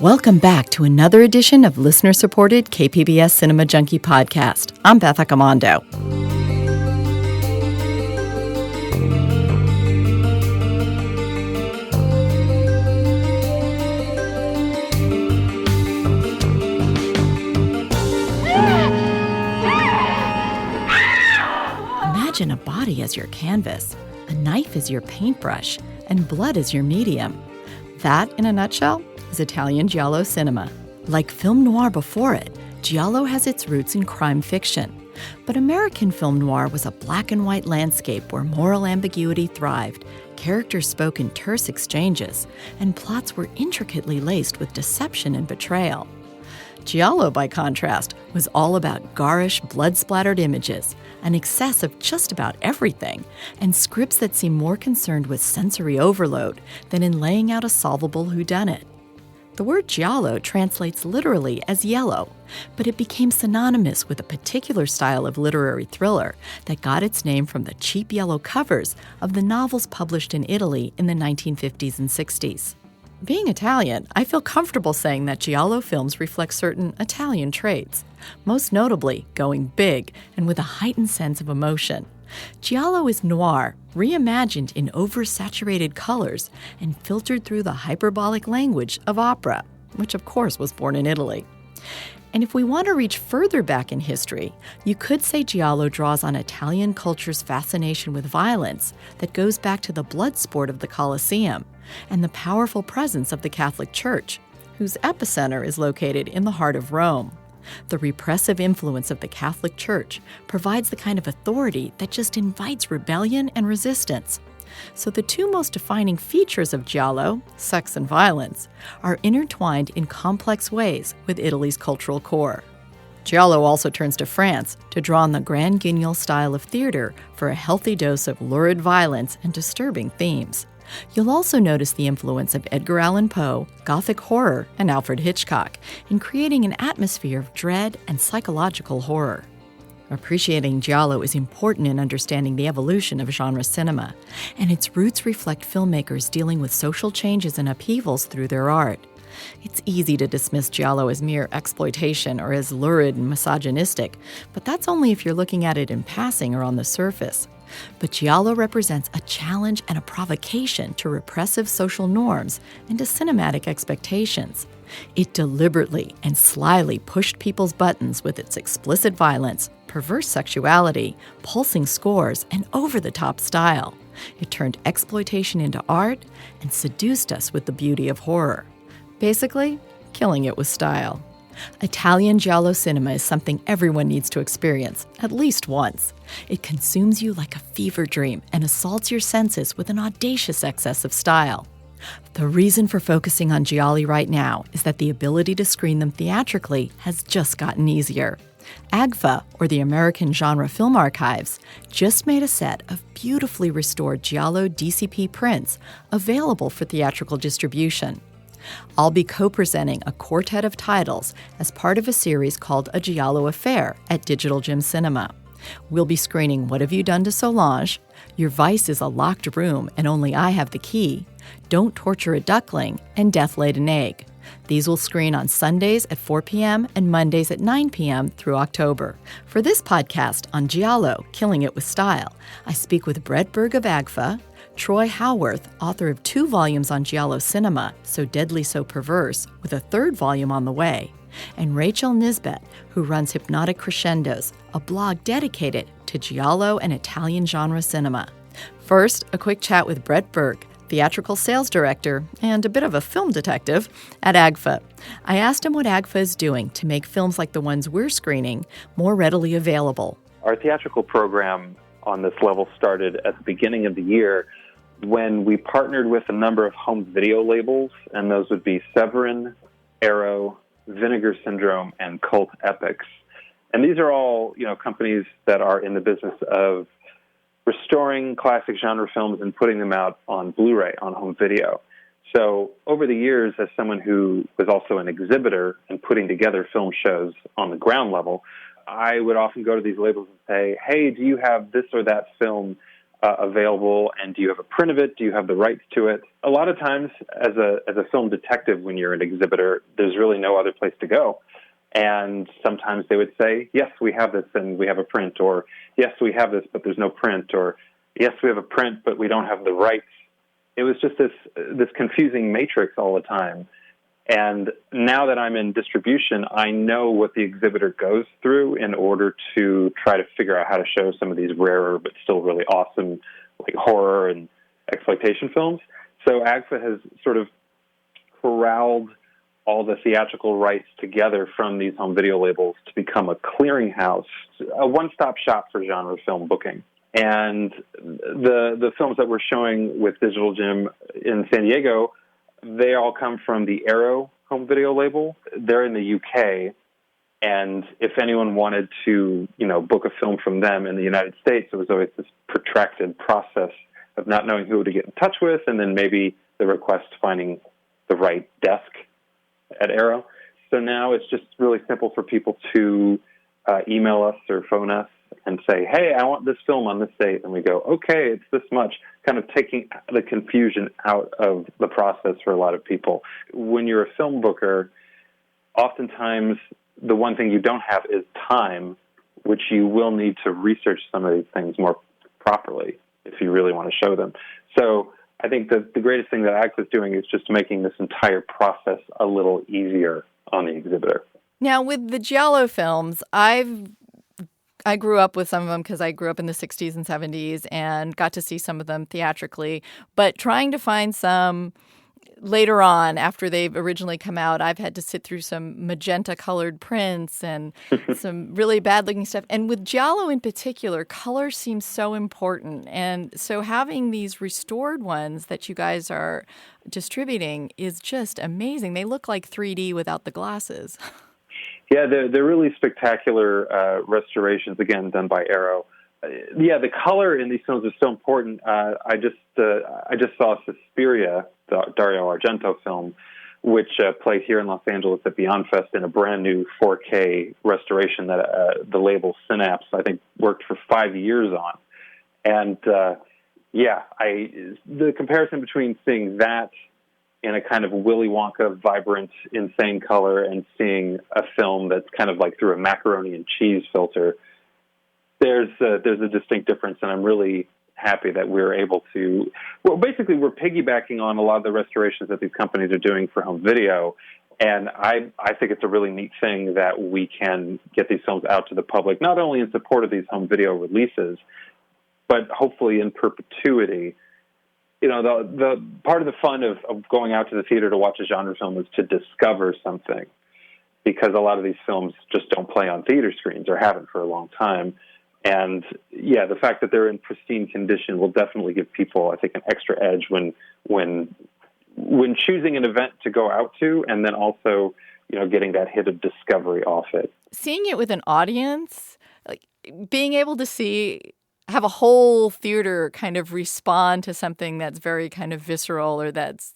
Welcome back to another edition of listener-supported KPBS Cinema Junkie podcast. I'm Beth Accomando. Imagine a body as your canvas, a knife as your paintbrush, and blood as your medium. That, in a nutshell, is Italian Giallo cinema. Like film noir before it, Giallo has its roots in crime fiction. But American film noir was a black and white landscape where moral ambiguity thrived, characters spoke in terse exchanges, and plots were intricately laced with deception and betrayal. Giallo, by contrast, was all about garish, blood-splattered images, an excess of just about everything, and scripts that seem more concerned with sensory overload than in laying out a solvable whodunit. The word giallo translates literally as yellow, but it became synonymous with a particular style of literary thriller that got its name from the cheap yellow covers of the novels published in Italy in the 1950s and 60s. Being Italian, I feel comfortable saying that Giallo films reflect certain Italian traits, most notably going big and with a heightened sense of emotion. Giallo is noir, reimagined in oversaturated colors and filtered through the hyperbolic language of opera, which of course was born in Italy. And if we want to reach further back in history, you could say Giallo draws on Italian culture's fascination with violence that goes back to the blood sport of the Colosseum and the powerful presence of the Catholic Church, whose epicenter is located in the heart of Rome. The repressive influence of the Catholic Church provides the kind of authority that just invites rebellion and resistance. So the two most defining features of Giallo, sex and violence, are intertwined in complex ways with Italy's cultural core. Giallo also turns to France to draw on the Grand Guignol style of theater for a healthy dose of lurid violence and disturbing themes. You'll also notice the influence of Edgar Allan Poe, Gothic horror, and Alfred Hitchcock in creating an atmosphere of dread and psychological horror. Appreciating Giallo is important in understanding the evolution of genre cinema, and its roots reflect filmmakers dealing with social changes and upheavals through their art. It's easy to dismiss Giallo as mere exploitation or as lurid and misogynistic, but that's only if you're looking at it in passing or on the surface. But Giallo represents a challenge and a provocation to repressive social norms and to cinematic expectations. It deliberately and slyly pushed people's buttons with its explicit violence, perverse sexuality, pulsing scores, and over-the-top style. It turned exploitation into art and seduced us with the beauty of horror. Basically, killing it with style. Italian Giallo cinema is something everyone needs to experience, at least once. It consumes you like a fever dream and assaults your senses with an audacious excess of style. The reason for focusing on Gialli right now is that the ability to screen them theatrically has just gotten easier. AGFA, or the American Genre Film Archives, just made a set of beautifully restored Giallo DCP prints available for theatrical distribution. I'll be co-presenting a quartet of titles as part of a series called A Giallo Affair at Digital Gym Cinema. We'll be screening What Have You Done to Solange, Your Vice is a Locked Room and Only I Have the Key, Don't Torture a Duckling, and Death Laid an Egg. These will screen on Sundays at 4 p.m. and Mondays at 9 p.m. through October. For this podcast on Giallo, Killing It with Style, I speak with Brett Berg of AGFA, Troy Howarth, author of 2 volumes on Giallo cinema, So Deadly, So Perverse, with a 3rd volume on the way, and Rachel Nisbet, who runs Hypnotic Crescendos, a blog dedicated to Giallo and Italian genre cinema. First, a quick chat with Brett Berg, theatrical sales director and a bit of a film detective at AGFA. I asked him what AGFA is doing to make films like the ones we're screening more readily available. Our theatrical program on this level started at the beginning of the year when we partnered with a number of home video labels, and those would be Severin, Arrow, Vinegar Syndrome, and Cult Epics. And these are all, companies that are in the business of restoring classic genre films and putting them out on Blu-ray, on home video. So over the years, as someone who was also an exhibitor and putting together film shows on the ground level, I would often go to these labels and say, hey, do you have this or that film available, and do you have a print of it? Do you have the rights to it? A lot of times, as a film detective, when you're an exhibitor, there's really no other place to go. And sometimes they would say, yes, we have this and we have a print, or yes, we have this, but there's no print, or yes, we have a print, but we don't have the rights. It was just this confusing matrix all the time. And now that I'm in distribution, I know what the exhibitor goes through in order to try to figure out how to show some of these rarer but still really awesome, like horror and exploitation films. So AGFA has sort of corralled all the theatrical rights together from these home video labels to become a clearinghouse, a one-stop shop for genre film booking. And the films that we're showing with Digital Gym in San Diego, they all come from the Arrow home video label. They're in the UK, and if anyone wanted to, book a film from them in the United States, it was always this protracted process of not knowing who to get in touch with, and then maybe the request finding the right desk at Arrow. So now it's just really simple for people to email us or phone us and say, hey, I want this film on this date. And we go, okay, it's this much, kind of taking the confusion out of the process for a lot of people. When you're a film booker, oftentimes the one thing you don't have is time, which you will need to research some of these things more properly if you really want to show them. So I think that the greatest thing that AGFA is doing is just making this entire process a little easier on the exhibitor. Now, with the Giallo films, I grew up with some of them because I grew up in the 60s and 70s and got to see some of them theatrically. But trying to find some later on, after they've originally come out, I've had to sit through some magenta-colored prints and some really bad-looking stuff. And with Giallo in particular, color seems so important. And so having these restored ones that you guys are distributing is just amazing. They look like 3D without the glasses. Yeah, they're really spectacular restorations, again, done by Arrow. The color in these films is so important. I just saw Suspiria, the Dario Argento film, which played here in Los Angeles at Beyond Fest in a brand new 4K restoration that the label Synapse, I think, worked for 5 years on. And the comparison between seeing that in a kind of Willy Wonka, vibrant, insane color, and seeing a film that's kind of like through a macaroni and cheese filter, there's a distinct difference, and I'm really happy that we're able to. Well, basically, we're piggybacking on a lot of the restorations that these companies are doing for home video, and I think it's a really neat thing that we can get these films out to the public, not only in support of these home video releases, but hopefully in perpetuity. The part of the fun of going out to the theater to watch a genre film is to discover something, because a lot of these films just don't play on theater screens or haven't for a long time. And the fact that they're in pristine condition will definitely give people, I think, an extra edge when choosing an event to go out to, and then also, getting that hit of discovery off it. Seeing it with an audience, like being able to have a whole theater kind of respond to something that's very kind of visceral or that's,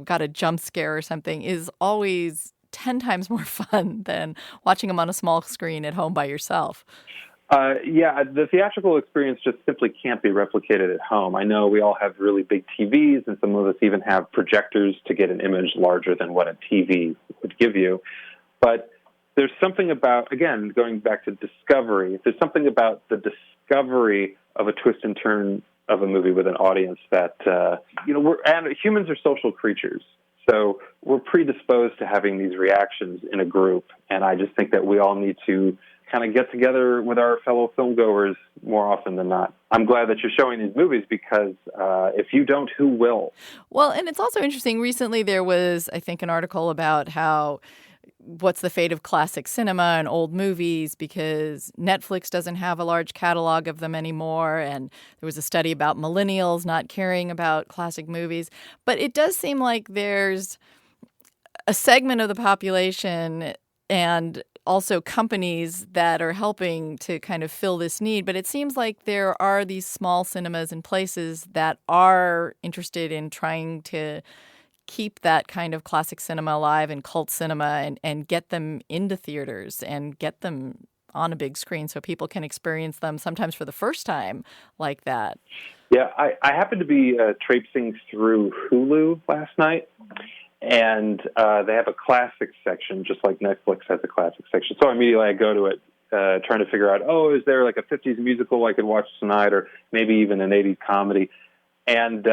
got a jump scare or something is always 10 times more fun than watching them on a small screen at home by yourself. The theatrical experience just simply can't be replicated at home. I know we all have really big TVs, and some of us even have projectors to get an image larger than what a TV would give you. But there's something about, again, going back to discovery, there's something about the discovery of a twist and turn of a movie with an audience that, and humans are social creatures. So we're predisposed to having these reactions in a group, and I just think that we all need to kind of get together with our fellow filmgoers more often than not. I'm glad that you're showing these movies because if you don't, who will? Well, and it's also interesting. Recently there was, I think, an article about what's the fate of classic cinema and old movies because Netflix doesn't have a large catalog of them anymore. And there was a study about millennials not caring about classic movies. But it does seem like there's a segment of the population and also companies that are helping to kind of fill this need. But it seems like there are these small cinemas and places that are interested in trying to keep that kind of classic cinema alive and cult cinema and get them into theaters and get them on a big screen so people can experience them sometimes for the first time like that. Yeah, I happened to be traipsing through Hulu last night, and they have a classic section, just like Netflix has a classic section. So immediately I go to it, trying to figure out, is there like a 50s musical I could watch tonight, or maybe even an 80s comedy? And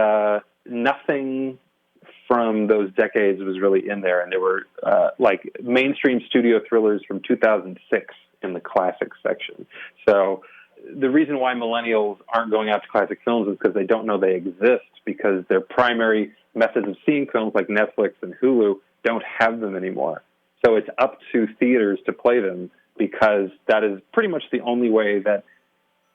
nothing from those decades was really in there. And there were like mainstream studio thrillers from 2006 in the classic section. So the reason why millennials aren't going out to classic films is because they don't know they exist, because their primary methods of seeing films like Netflix and Hulu don't have them anymore. So it's up to theaters to play them, because that is pretty much the only way that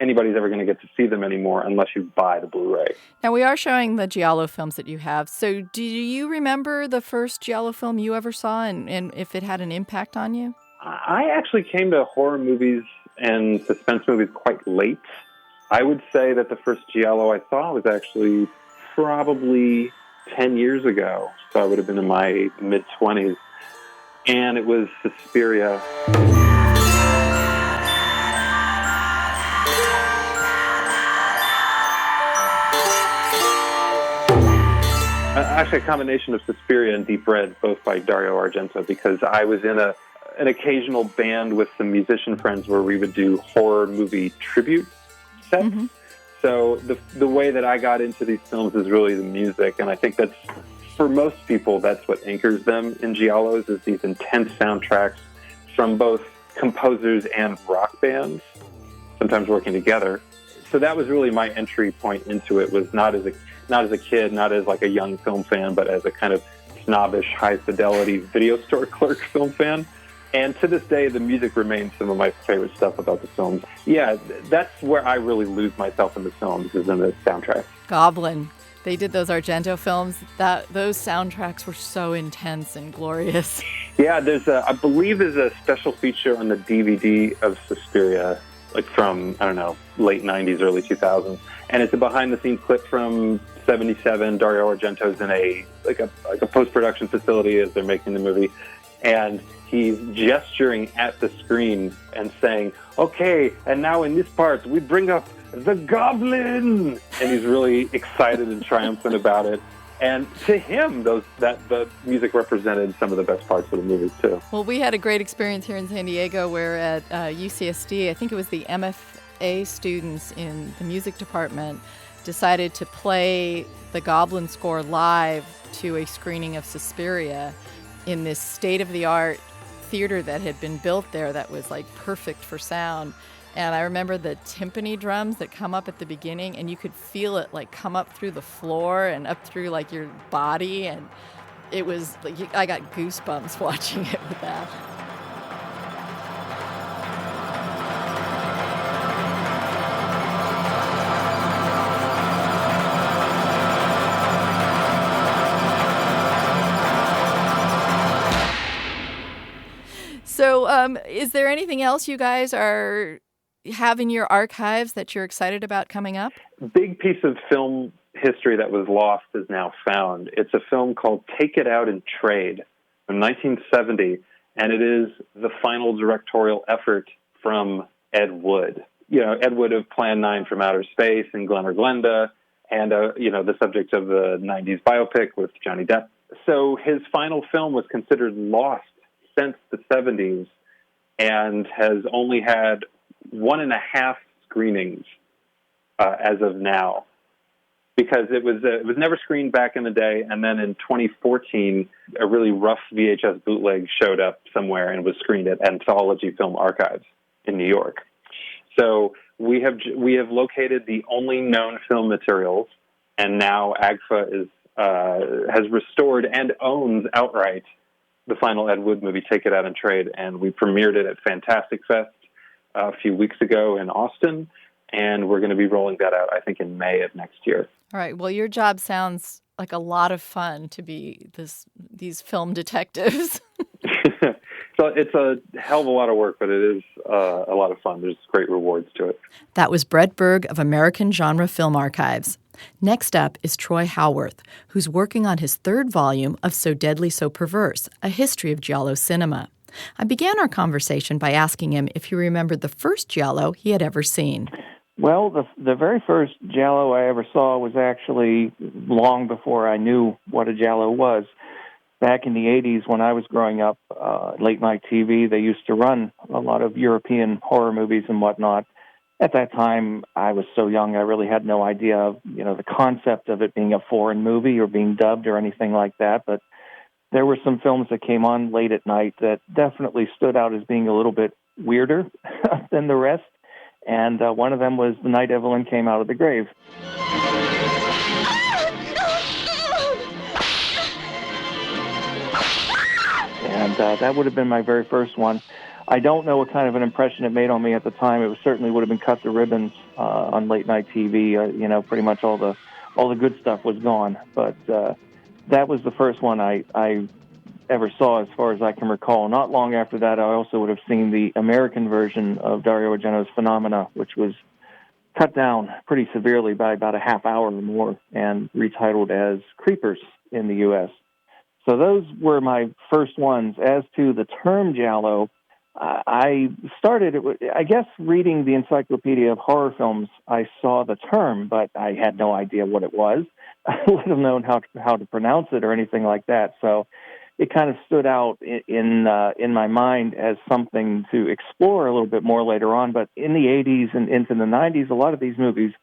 anybody's ever going to get to see them anymore, unless you buy the Blu-ray. Now, we are showing the Giallo films that you have. So do you remember the first Giallo film you ever saw, and if it had an impact on you? I actually came to horror movies and suspense movies quite late. I would say that the first Giallo I saw was actually probably 10 years ago. So I would have been in my mid-20s. And it was Suspiria. Actually, a combination of Suspiria and Deep Red, both by Dario Argento, because I was in an occasional band with some musician friends where we would do horror movie tribute sets. Mm-hmm. So the way that I got into these films is really the music, and I think that's, for most people, that's what anchors them in Giallos, is these intense soundtracks from both composers and rock bands, sometimes working together. So that was really my entry point into it, was not as a kid, not as like a young film fan, but as a kind of snobbish, high-fidelity video store clerk film fan. And to this day, the music remains some of my favorite stuff about the films. Yeah, that's where I really lose myself in the films, is in the soundtrack. Goblin. They did those Argento films. Those soundtracks were so intense and glorious. Yeah, I believe there's a special feature on the DVD of Suspiria, like from, I don't know, late 90s, early 2000s. And it's a behind-the-scenes clip from 77. Dario Argento's in a post-production facility as they're making the movie. And he's gesturing at the screen and saying, "Okay, and now in this part, we bring up the goblin." And he's really excited and triumphant about it. And to him, the music represented some of the best parts of the movie, too. Well, we had a great experience here in San Diego where at UCSD, I think it was the MFA students in the music department decided to play the Goblin score live to a screening of Suspiria in this state-of-the-art theater that had been built there that was like perfect for sound. And I remember the timpani drums that come up at the beginning, and you could feel it like come up through the floor and up through like your body, and it was like I got goosebumps watching it with that. So is there anything else you guys have in your archives that you're excited about coming up? Big piece of film history that was lost is now found. It's a film called Take It Out and Trade from 1970, and it is the final directorial effort from Ed Wood. You know, Ed Wood of Plan 9 from Outer Space and Glen or Glenda, and, the subject of the 90s biopic with Johnny Depp. So his final film was considered lost since the 70s and has only had 1.5 screenings as of now, because it was never screened back in the day, and then in 2014 a really rough VHS bootleg showed up somewhere and was screened at Anthology Film Archives in New York. So we have located the only known film materials, and now AGFA has restored and owns outright the final Ed Wood movie, Take It Out and Trade, and we premiered it at Fantastic Fest a few weeks ago in Austin, and we're going to be rolling that out, I think, in May of next year. All right. Well, your job sounds like a lot of fun to be these film detectives. So it's a hell of a lot of work, but it is a lot of fun. There's great rewards to it. That was Brett Berg of American Genre Film Archives. Next up is Troy Howarth, who's working on his third volume of So Deadly, So Perverse, A History of Giallo Cinema. I began our conversation by asking him if he remembered the first Giallo he had ever seen. Well, the very first Giallo I ever saw was actually long before I knew what a Giallo was. Back in the 80s, when I was growing up, late-night TV, they used to run a lot of European horror movies and whatnot. At that time, I was so young, I really had no idea of, the concept of it being a foreign movie or being dubbed or anything like that. But there were some films that came on late at night that definitely stood out as being a little bit weirder than the rest. And one of them was The Night Evelyn Came Out of the Grave. And that would have been my very first one. I don't know what kind of an impression it made on me at the time. It certainly would have been cut to ribbons on late night TV. Pretty much all the good stuff was gone. But that was the first one I ever saw, as far as I can recall. Not long after that, I also would have seen the American version of Dario Argento's Phenomena, which was cut down pretty severely by about a half hour or more and retitled as Creepers in the U.S. So those were my first ones. As to the term Giallo, I started, I guess, reading the Encyclopedia of Horror Films. I saw the term, but I had no idea what it was. I would have known how to pronounce it or anything like that. So it kind of stood out in my mind as something to explore a little bit more later on. But in the 80s and into the 90s, a lot of these movies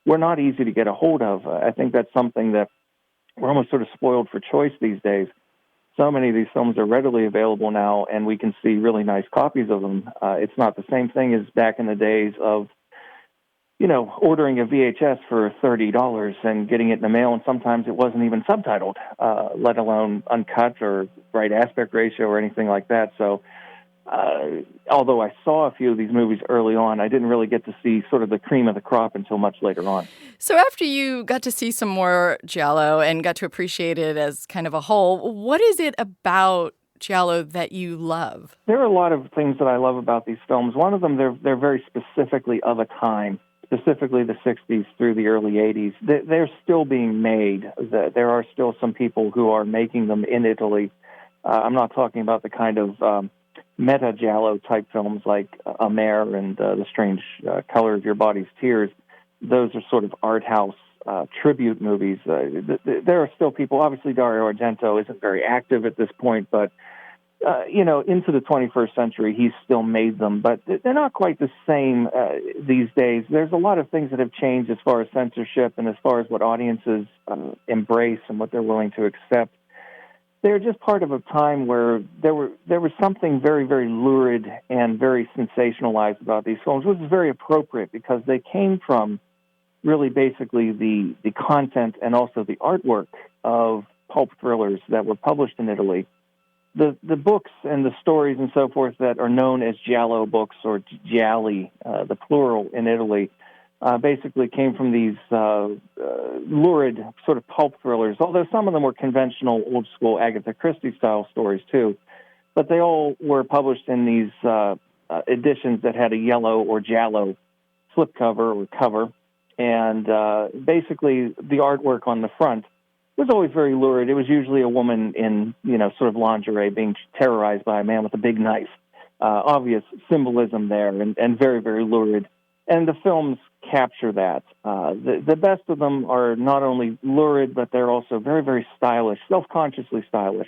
were not easy to get a hold of. I think that's something that we're almost sort of spoiled for choice these days. So many of these films are readily available now, and we can see really nice copies of them. It's not the same thing as back in the days of, ordering a VHS for $30 and getting it in the mail, and sometimes it wasn't even subtitled, let alone uncut or right aspect ratio or anything like that. So although I saw a few of these movies early on, I didn't really get to see sort of the cream of the crop until much later on. So after you got to see some more Giallo and got to appreciate it as kind of a whole, what is it about Giallo that you love? There are a lot of things that I love about these films. One of them, they're very specifically of a time, specifically the 60s through the early 80s. They're still being made. There are still some people who are making them in Italy. I'm not talking about the kind of meta Giallo type films like Amer and The Strange Color of Your Body's Tears. Those are sort of art house tribute movies. There are still people, obviously Dario Argento isn't very active at this point, but into the 21st century, he's still made them, but they're not quite the same these days. There's a lot of things that have changed as far as censorship and as far as what audiences embrace and what they're willing to accept. They're just part of a time where there was something very, very lurid and very sensationalized about these films, which is very appropriate because they came from really basically the content and also the artwork of pulp thrillers that were published in Italy. The books and the stories and so forth that are known as Giallo books or Gialli, the plural in Italy, basically came from these lurid sort of pulp thrillers, although some of them were conventional, old-school Agatha Christie-style stories, too. But they all were published in these editions that had a yellow or Giallo slipcover or cover. And basically, the artwork on the front was always very lurid. It was usually a woman in, sort of lingerie being terrorized by a man with a big knife. Obvious symbolism there and very, very lurid. And the films capture that. The best of them are not only lurid, but they're also very, very stylish, self-consciously stylish.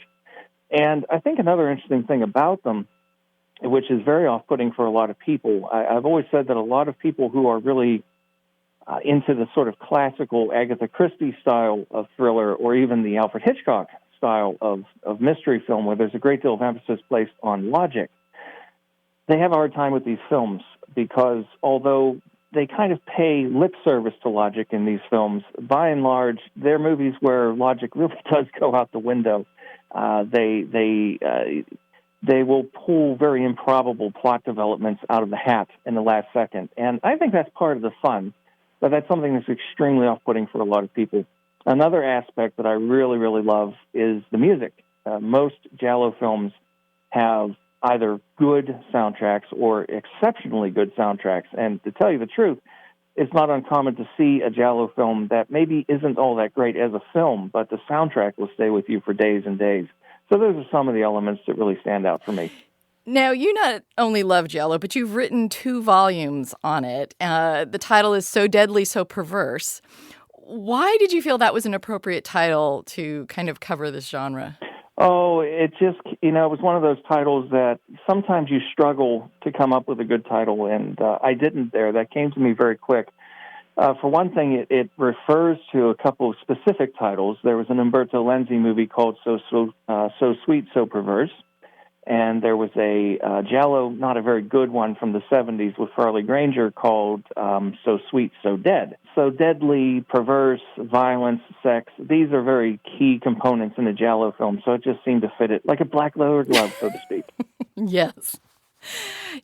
And I think another interesting thing about them, which is very off-putting for a lot of people, I've always said that a lot of people who are really into the sort of classical Agatha Christie style of thriller or even the Alfred Hitchcock style of mystery film, where there's a great deal of emphasis placed on logic, they have a hard time with these films because although they kind of pay lip service to logic in these films, by and large, they're movies where logic really does go out the window. They will pull very improbable plot developments out of the hat in the last second. And I think that's part of the fun, but that's something that's extremely off-putting for a lot of people. Another aspect that I really, really love is the music. Most Giallo films have either good soundtracks or exceptionally good soundtracks. And to tell you the truth, it's not uncommon to see a Giallo film that maybe isn't all that great as a film, but the soundtrack will stay with you for days and days. So those are some of the elements that really stand out for me. Now, you not only love Giallo, but you've written 2 volumes on it. The title is So Deadly, So Perverse. Why did you feel that was an appropriate title to kind of cover this genre? Oh, it just, it was one of those titles that sometimes you struggle to come up with a good title, and I didn't there. That came to me very quick. For one thing, it refers to a couple of specific titles. There was an Umberto Lenzi movie called So Sweet, So Perverse, and there was a Giallo, not a very good one from the 70s with Farley Granger called So Sweet, So Dead. So deadly, perverse, violence, sex, these are very key components in a Giallo film, so it just seemed to fit it like a black leather glove, so to speak. Yes.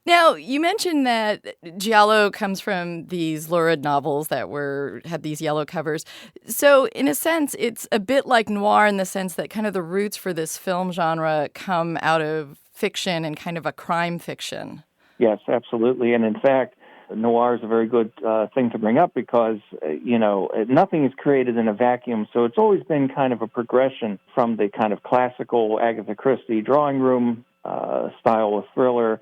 Now, you mentioned that Giallo comes from these lurid novels that had these yellow covers. So, in a sense, it's a bit like noir in the sense that kind of the roots for this film genre come out of fiction and kind of a crime fiction. Yes, absolutely. And in fact, noir is a very good thing to bring up because, nothing is created in a vacuum. So it's always been kind of a progression from the kind of classical Agatha Christie drawing room style of thriller.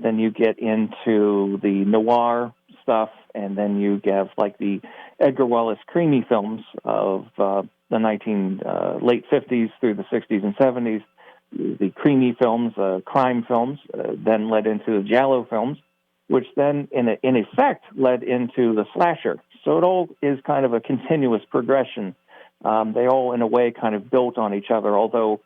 Then you get into the noir stuff, and then you have like the Edgar Wallace creamy films of the late 50s through the 60s and 70s. The creamy films, crime films, then led into the Giallo films, which then in effect led into the slasher. So it all is kind of a continuous progression. They all, in a way, kind of built on each other, although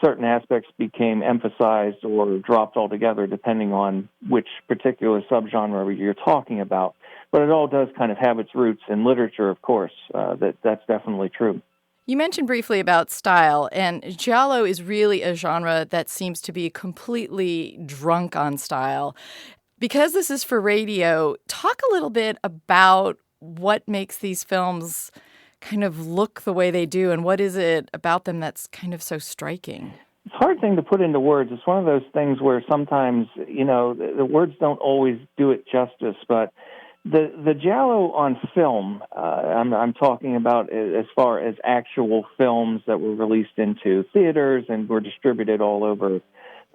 certain aspects became emphasized or dropped altogether depending on which particular subgenre you're talking about. But it all does kind of have its roots in literature, of course. That's definitely true. You mentioned briefly about style, and Giallo is really a genre that seems to be completely drunk on style. Because this is for radio, talk a little bit about what makes these films kind of look the way they do, and what is it about them that's kind of so striking? It's a hard thing to put into words. It's one of those things where sometimes, the words don't always do it justice, but the Giallo on film, I'm talking about as far as actual films that were released into theaters and were distributed all over,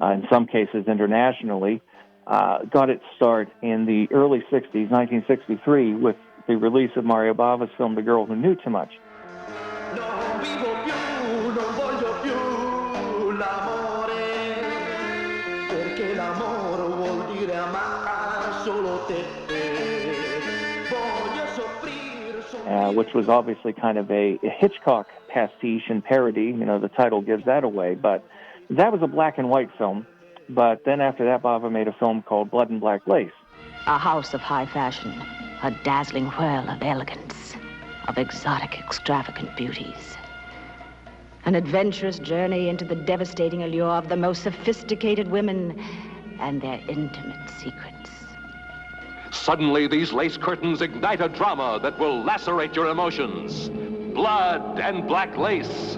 in some cases internationally, got its start in the early 60s, 1963, with the release of Mario Bava's film The Girl Who Knew Too Much. Which was obviously kind of a Hitchcock pastiche and parody. The title gives that away. But that was a black and white film. But then after that, Bava made a film called Blood and Black Lace. A house of high fashion, a dazzling whirl of elegance, of exotic, extravagant beauties. An adventurous journey into the devastating allure of the most sophisticated women and their intimate secrets. Suddenly, these lace curtains ignite a drama that will lacerate your emotions. Blood and Black Lace.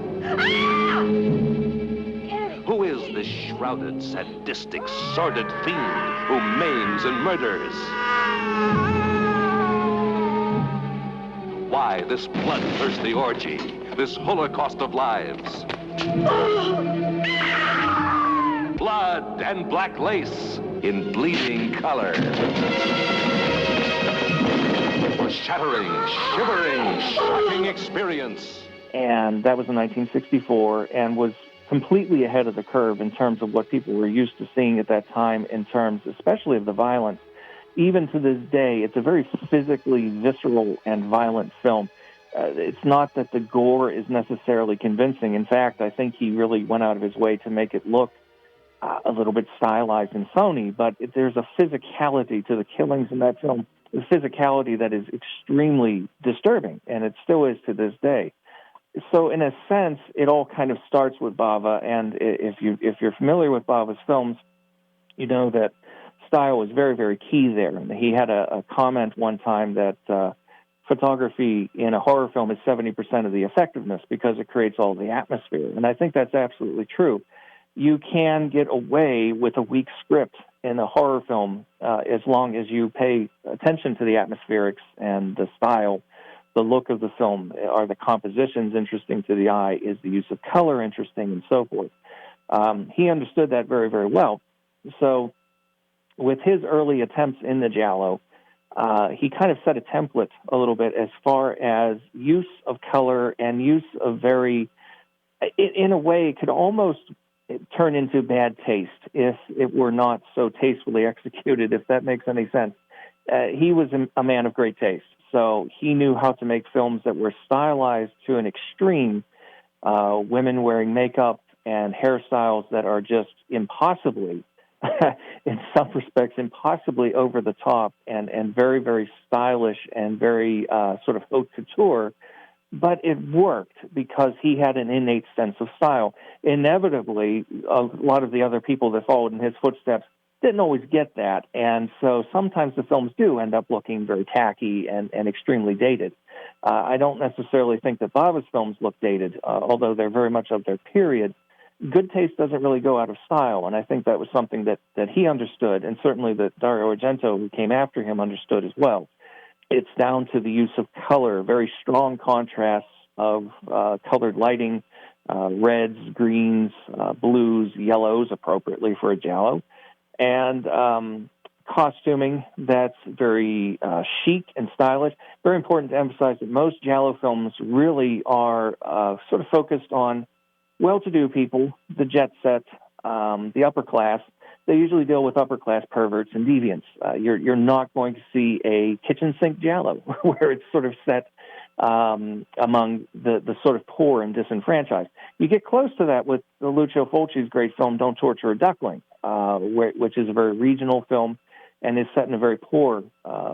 Who is this shrouded, sadistic, sordid fiend who maims and murders? Why this bloodthirsty orgy, this holocaust of lives? Blood and Black Lace in bleeding color. A shattering, shivering, shocking experience. And that was in 1964 and was completely ahead of the curve in terms of what people were used to seeing at that time in terms especially of the violence. Even to this day, it's a very physically visceral and violent film. It's not that the gore is necessarily convincing. In fact, I think he really went out of his way to make it look a little bit stylized and phony, but there's a physicality to the killings in that film, a physicality that is extremely disturbing, and it still is to this day. So in a sense, it all kind of starts with Bava, and if you're familiar with Bava's films, you know that style is very, very key there. And he had a comment one time that photography in a horror film is 70% of the effectiveness because it creates all the atmosphere, and I think that's absolutely true. You can get away with a weak script in a horror film as long as you pay attention to the atmospherics and the style, the look of the film. Are the compositions interesting to the eye? Is the use of color interesting, and so forth? He understood that very, very well. So with his early attempts in the Giallo, he kind of set a template a little bit as far as use of color and use of in a way, it could almost turn into bad taste if it were not so tastefully executed, if that makes any sense. He was a man of great taste, so he knew how to make films that were stylized to an extreme, women wearing makeup and hairstyles that are just impossibly, in some respects, impossibly over the top and very, very stylish and very sort of haute couture. But it worked because he had an innate sense of style. Inevitably, a lot of the other people that followed in his footsteps didn't always get that. And so sometimes the films do end up looking very tacky and extremely dated. I don't necessarily think that Bava's films look dated, although they're very much of their period. Good taste doesn't really go out of style, and I think that was something that he understood, and certainly that Dario Argento, who came after him, understood as well. It's down to the use of color, very strong contrasts of colored lighting, reds, greens, blues, yellows, appropriately for a Giallo, and costuming that's very chic and stylish. Very important to emphasize that most Giallo films really are sort of focused on well-to-do people, the jet set, the upper class. They usually deal with upper-class perverts and deviants. You're not going to see a kitchen sink Giallo where it's sort of set among the sort of poor and disenfranchised. You get close to that with Lucio Fulci's great film, Don't Torture a Duckling, which is a very regional film and is set in a very poor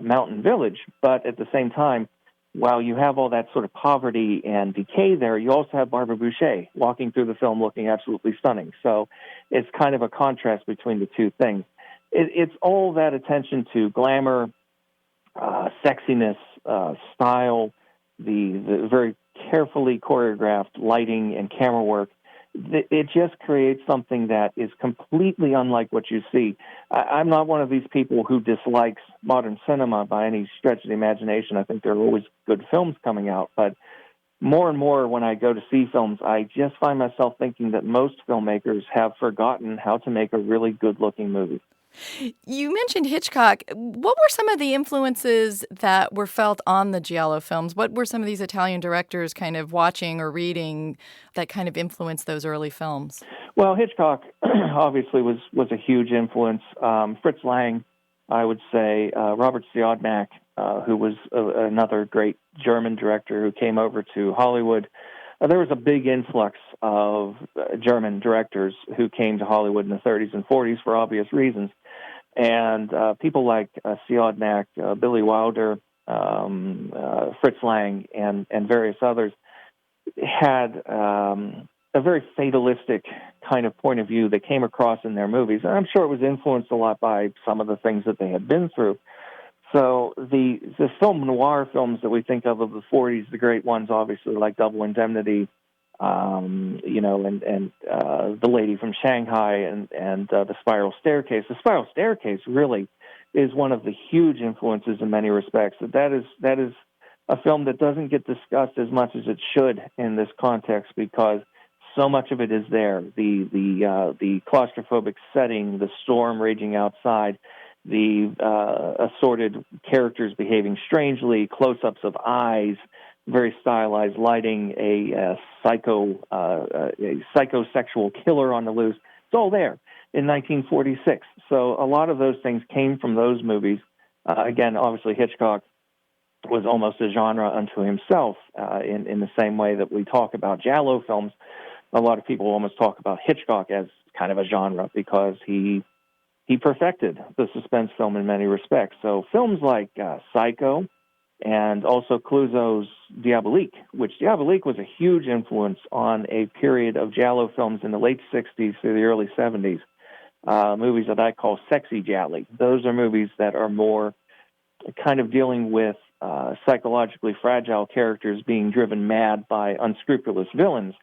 mountain village. But at the same time, while you have all that sort of poverty and decay there, you also have Barbara Boucher walking through the film looking absolutely stunning. So it's kind of a contrast between the two things. It's all that attention to glamour, sexiness, style, the very carefully choreographed lighting and camera work. It just creates something that is completely unlike what you see. I'm not one of these people who dislikes modern cinema by any stretch of the imagination. I think there are always good films coming out, but more and more when I go to see films, I just find myself thinking that most filmmakers have forgotten how to make a really good-looking movie. You mentioned Hitchcock. What were some of the influences that were felt on the Giallo films? What were some of these Italian directors kind of watching or reading that kind of influenced those early films? Well, Hitchcock obviously was a huge influence. Fritz Lang, I would say, Robert Siodmak, who was another great German director who came over to Hollywood. There was a big influx of German directors who came to Hollywood in the 30s and 40s for obvious reasons. And people like Siodmak, Billy Wilder, Fritz Lang, and various others had a very fatalistic kind of point of view that came across in their movies. And I'm sure it was influenced a lot by some of the things that they had been through. So the film noir films that we think of the 40s, the great ones, obviously, like Double Indemnity, and The Lady from Shanghai and The Spiral Staircase. The Spiral Staircase really is one of the huge influences in many respects. That is a film that doesn't get discussed as much as it should in this context because so much of it is there. The claustrophobic setting, the storm raging outside, the assorted characters behaving strangely, close-ups of eyes, very stylized lighting, a psychosexual killer on the loose. It's all there in 1946. So a lot of those things came from those movies. Again, obviously Hitchcock was almost a genre unto himself in the same way that we talk about Giallo films. A lot of people almost talk about Hitchcock as kind of a genre because he perfected the suspense film in many respects. So films like Psycho and also Clouseau's Diabolique, which Diabolique was a huge influence on a period of Giallo films in the late 60s through the early 70s, movies that I call sexy Gialli. Those are movies that are more kind of dealing with psychologically fragile characters being driven mad by unscrupulous villains,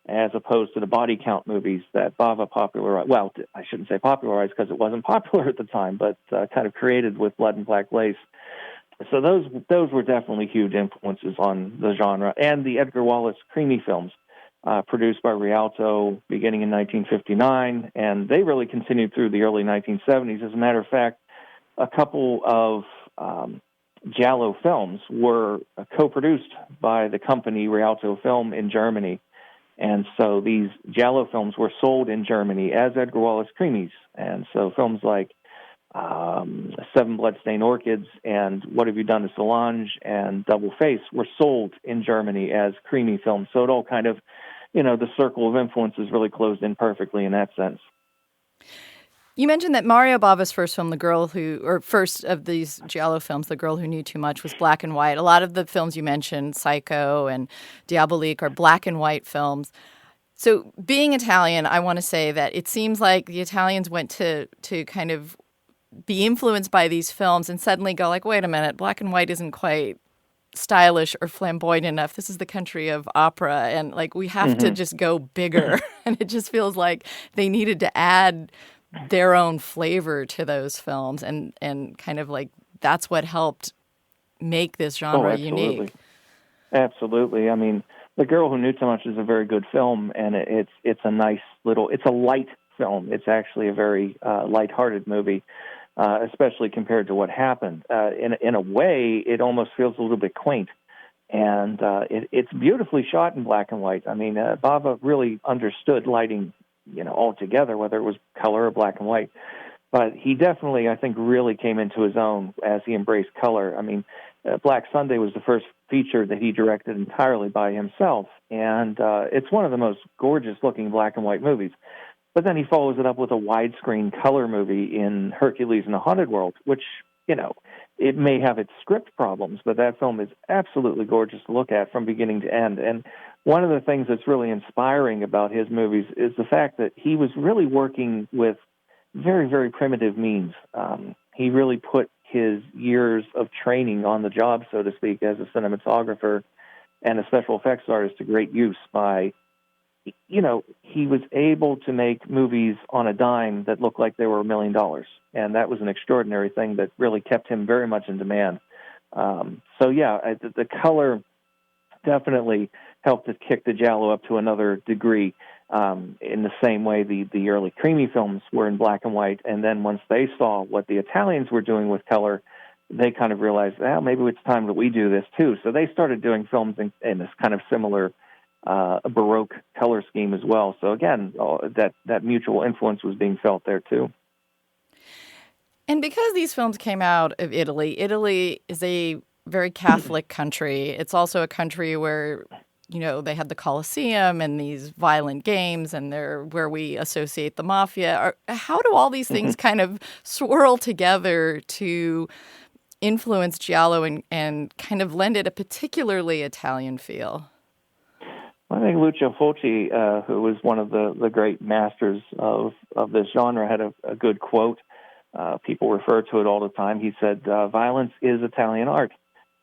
as opposed to the body count movies that Bava popularized. Well, I shouldn't say popularized because it wasn't popular at the time, but kind of created with Blood and Black Lace. So those were definitely huge influences on the genre. And the Edgar Wallace creamy films, produced by Rialto beginning in 1959, and they really continued through the early 1970s. As a matter of fact, a couple of Giallo films were co-produced by the company Rialto Film in Germany. And so these Giallo films were sold in Germany as Edgar Wallace Creamies. And so films like Seven Bloodstained Orchids and What Have You Done to Solange and Double Face were sold in Germany as Creamy films. So it all kind of, the circle of influences really closed in perfectly in that sense. You mentioned that Mario Bava's first film, first of these Giallo films, The Girl Who Knew Too Much, was black and white. A lot of the films you mentioned, Psycho and Diabolique, are black and white films. So being Italian, I want to say that it seems like the Italians went to kind of be influenced by these films and suddenly go like, wait a minute, black and white isn't quite stylish or flamboyant enough. This is the country of opera, and like we have to just go bigger. And it just feels like they needed to add their own flavor to those films, and kind of like that's what helped make this genre unique. Absolutely. I mean, The Girl Who Knew Too Much is a very good film, and it's a nice it's a light film. It's actually a very lighthearted movie, especially compared to what happened. In a way, it almost feels a little bit quaint, and it's beautifully shot in black and white. I mean, Bava really understood lighting altogether, whether it was color or black and white. But he definitely, I think, really came into his own as he embraced color. I mean, Black Sunday was the first feature that he directed entirely by himself, and it's one of the most gorgeous-looking black and white movies. But then he follows it up with a widescreen color movie in Hercules and the Haunted World, which, it may have its script problems, but that film is absolutely gorgeous to look at from beginning to end. And one of the things that's really inspiring about his movies is the fact that he was really working with very, very primitive means. He really put his years of training on the job, so to speak, as a cinematographer and a special effects artist to great use by, he was able to make movies on a dime that looked like they were $1 million. And that was an extraordinary thing that really kept him very much in demand. The color definitely helped to kick the Giallo up to another degree, in the same way the early Creamy films were in black and white. And then once they saw what the Italians were doing with color, they kind of realized, maybe it's time that we do this too. So they started doing films in this kind of similar Baroque color scheme as well. So again, that mutual influence was being felt there too. And because these films came out of Italy is a very Catholic country. It's also a country where, they had the Colosseum and these violent games, and they're where we associate the mafia. How do all these things kind of swirl together to influence Giallo and kind of lend it a particularly Italian feel? I think Lucio Fulci, who was one of the great masters of this genre, had a good quote. People refer to it all the time. He said, violence is Italian art.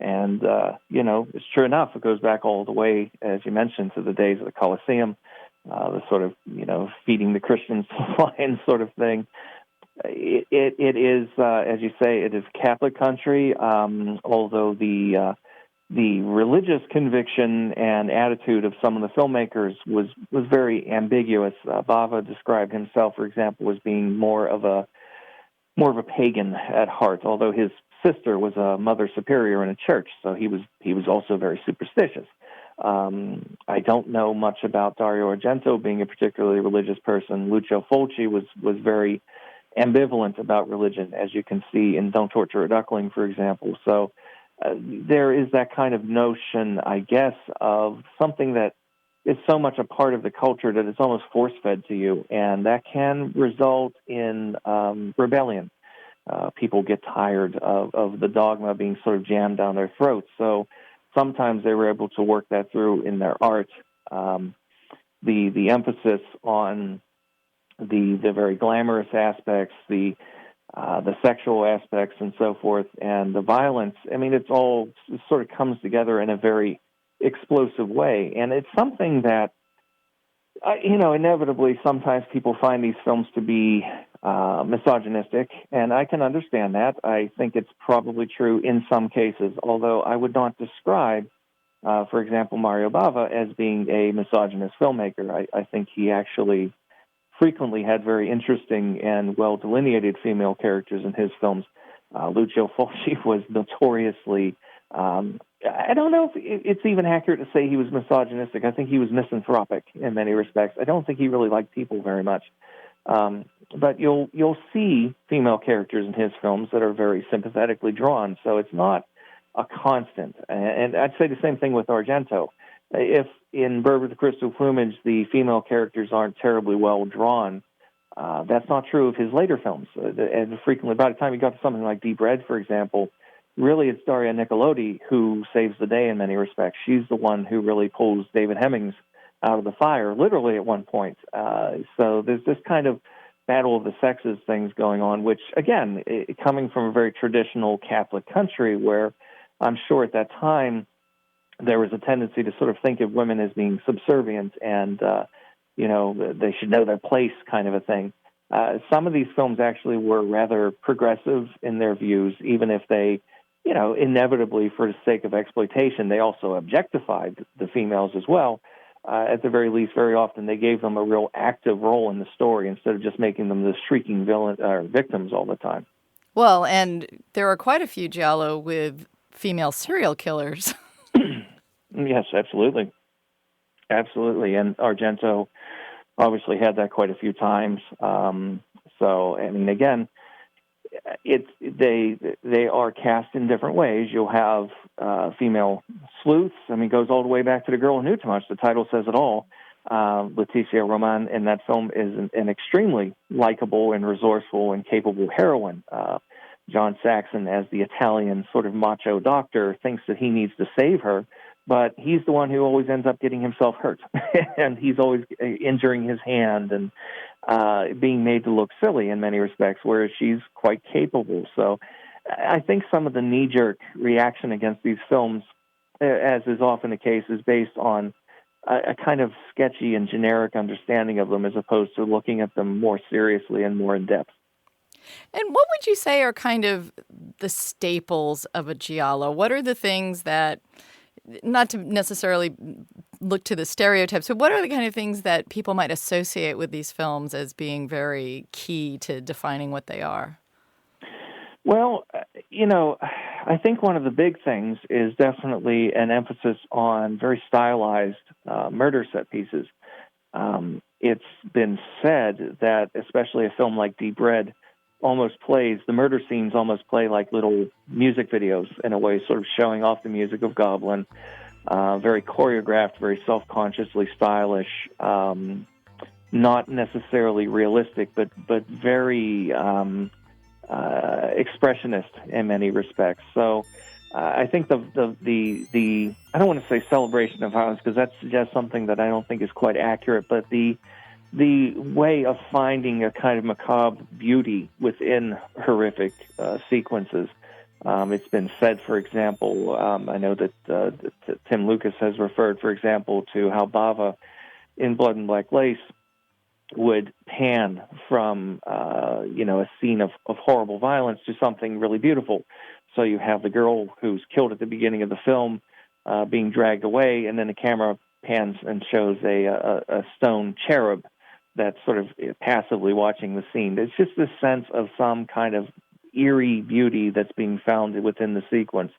And, it's true enough. It goes back all the way, as you mentioned, to the days of the Colosseum, the sort of, feeding the Christians to lions sort of thing. It is, as you say, it is a Catholic country, although the religious conviction and attitude of some of the filmmakers was very ambiguous. Bava described himself, for example, as being more of a pagan at heart, although his sister was a mother superior in a church, so he was also very superstitious. I don't know much about Dario Argento being a particularly religious person. Lucio Fulci was very ambivalent about religion, as you can see in Don't Torture a Duckling, for example. So there is that kind of notion, I guess, of something that is so much a part of the culture that it's almost force-fed to you, and that can result in rebellion. People get tired of the dogma being sort of jammed down their throats. So sometimes they were able to work that through in their art. The emphasis on the very glamorous aspects, the sexual aspects and so forth, and the violence. I mean, it sort of comes together in a very explosive way. And it's something that, inevitably sometimes people find these films to be misogynistic, and I can understand that. I think it's probably true in some cases, although I would not describe for example, Mario Bava as being a misogynist filmmaker. I think he actually frequently had very interesting and well-delineated female characters in his films. Lucio Fulci was notoriously, I don't know if it's even accurate to say he was misogynistic. I think he was misanthropic in many respects. I don't think he really liked people very much. But you'll see female characters in his films that are very sympathetically drawn, so it's not a constant. And I'd say the same thing with Argento. If in Bird with the Crystal Plumage the female characters aren't terribly well drawn, that's not true of his later films. And frequently, by the time you got to something like Deep Red, for example, really it's Daria Nicolodi who saves the day in many respects. She's the one who really pulls David Hemmings out of the fire, literally at one point. So there's this kind of battle of the sexes things going on, which, again, coming from a very traditional Catholic country where I'm sure at that time there was a tendency to sort of think of women as being subservient and, they should know their place kind of a thing. Some of these films actually were rather progressive in their views, even if they, inevitably for the sake of exploitation, they also objectified the females as well. At the very least, very often they gave them a real active role in the story instead of just making them the shrieking victims all the time. Well, and there are quite a few Giallo with female serial killers. Yes, absolutely. Absolutely. And Argento obviously had that quite a few times. So, I mean, again, they are cast in different ways. You'll have female sleuths. I mean, it goes all the way back to The Girl Who Knew Too Much. The title says it all. Leticia Roman in that film is an extremely likable and resourceful and capable heroine. John Saxon, as the Italian sort of macho doctor, thinks that he needs to save her, but he's the one who always ends up getting himself hurt, and he's always injuring his hand and being made to look silly in many respects, whereas she's quite capable. So I think some of the knee-jerk reaction against these films, as is often the case, is based on a kind of sketchy and generic understanding of them as opposed to looking at them more seriously and more in depth. And what would you say are kind of the staples of a Giallo? What are the things that, not to necessarily look to the stereotypes, but what are the kind of things that people might associate with these films as being very key to defining what they are? Well, I think one of the big things is definitely an emphasis on very stylized murder set pieces. It's been said that especially a film like Deep Red the murder scenes almost play like little music videos in a way, sort of showing off the music of Goblin. Very choreographed, very self-consciously stylish, not necessarily realistic, but very expressionist in many respects. So I think the I don't want to say celebration of violence because that suggests something that I don't think is quite accurate, but the way of finding a kind of macabre beauty within horrific sequences. It's been said, for example, I know that Tim Lucas has referred, for example, to how Bava in Blood and Black Lace would pan from, a scene of horrible violence to something really beautiful. So you have the girl who's killed at the beginning of the film being dragged away, and then the camera pans and shows a stone cherub that's sort of passively watching the scene. It's just this sense of some kind of eerie beauty that's being found within the sequence.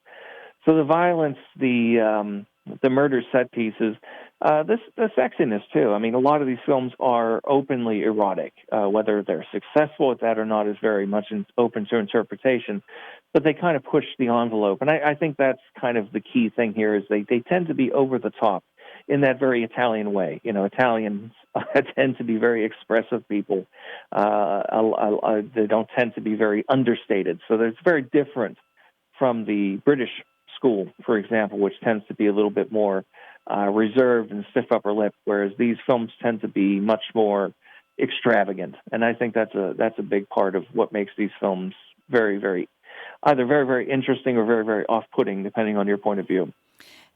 So the violence, the murder set pieces, the sexiness too. I mean, a lot of these films are openly erotic. Whether they're successful at that or not is very much open to interpretation, but they kind of push the envelope. And I think that's kind of the key thing here is they tend to be over the top in that very Italian way. Italians tend to be very expressive people. They don't tend to be very understated. So it's very different from the British school, for example, which tends to be a little bit more reserved and stiff upper lip, whereas these films tend to be much more extravagant. And I think that's a big part of what makes these films very, very, either very, very interesting or very, very off-putting, depending on your point of view.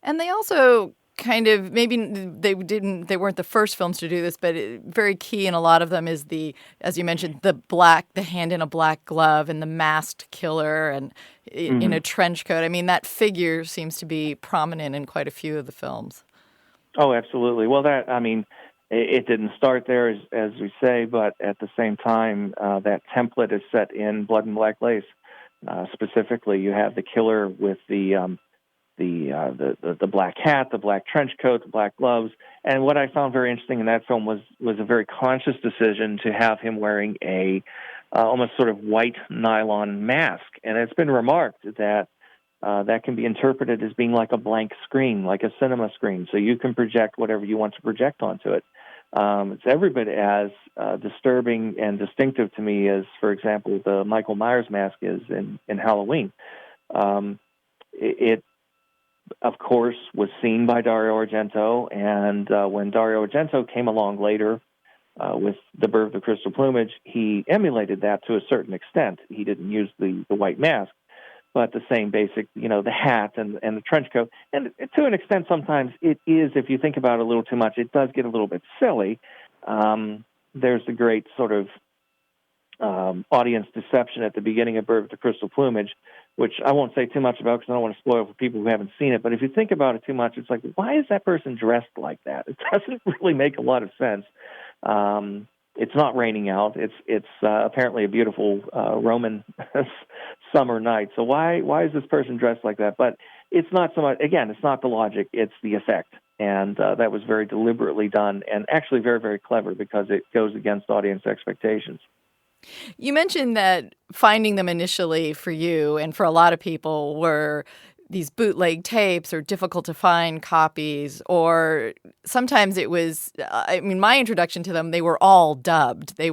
And they also kind of, maybe they weren't the first films to do this, but very key in a lot of them is as you mentioned, the hand in a black glove and the masked killer and in a trench coat. I mean, that figure seems to be prominent in quite a few of the films. Oh, absolutely. Well, it didn't start there, as we say, but at the same time, that template is set in Blood and Black Lace. Specifically, you have the killer with the black hat, the black trench coat, the black gloves. And what I found very interesting in that film was a very conscious decision to have him wearing a almost sort of white nylon mask. And it's been remarked that that can be interpreted as being like a blank screen, like a cinema screen. So you can project whatever you want to project onto it. It's every bit as disturbing and distinctive to me as, for example, the Michael Myers mask is in Halloween. It, of course, was seen by Dario Argento, and when Dario Argento came along later with The Bird of the Crystal Plumage, he emulated that to a certain extent. He didn't use the white mask, but the same basic, the hat and the trench coat. And to an extent, sometimes it is, if you think about it a little too much, it does get a little bit silly. There's the great sort of audience deception at the beginning of Bird of the Crystal Plumage, which I won't say too much about because I don't want to spoil for people who haven't seen it. But if you think about it too much, it's like, why is that person dressed like that? It doesn't really make a lot of sense. It's not raining out. It's apparently a beautiful Roman summer night. So why is this person dressed like that? But it's not so much, again, it's not the logic, it's the effect. And that was very deliberately done and actually very, very clever because it goes against audience expectations. You mentioned that finding them initially for you and for a lot of people were these bootleg tapes or difficult to find copies, or sometimes it was, my introduction to them, they were all dubbed. They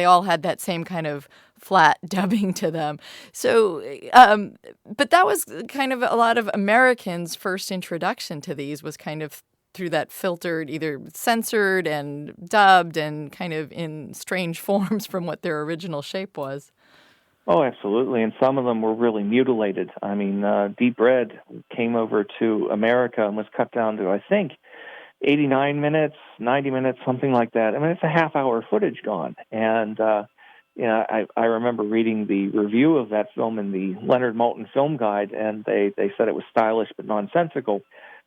all had that same kind of flat dubbing to them. So, but that was kind of a lot of Americans' first introduction to these was kind of through that filtered, either censored and dubbed and kind of in strange forms from what their original shape was. Oh, absolutely. And some of them were really mutilated. I mean, Deep Red came over to America and was cut down to, I think, 89 minutes, 90 minutes, something like that. I mean, it's a half-hour footage gone. And, I remember reading the review of that film in the Leonard Maltin Film Guide, and they said it was stylish but nonsensical.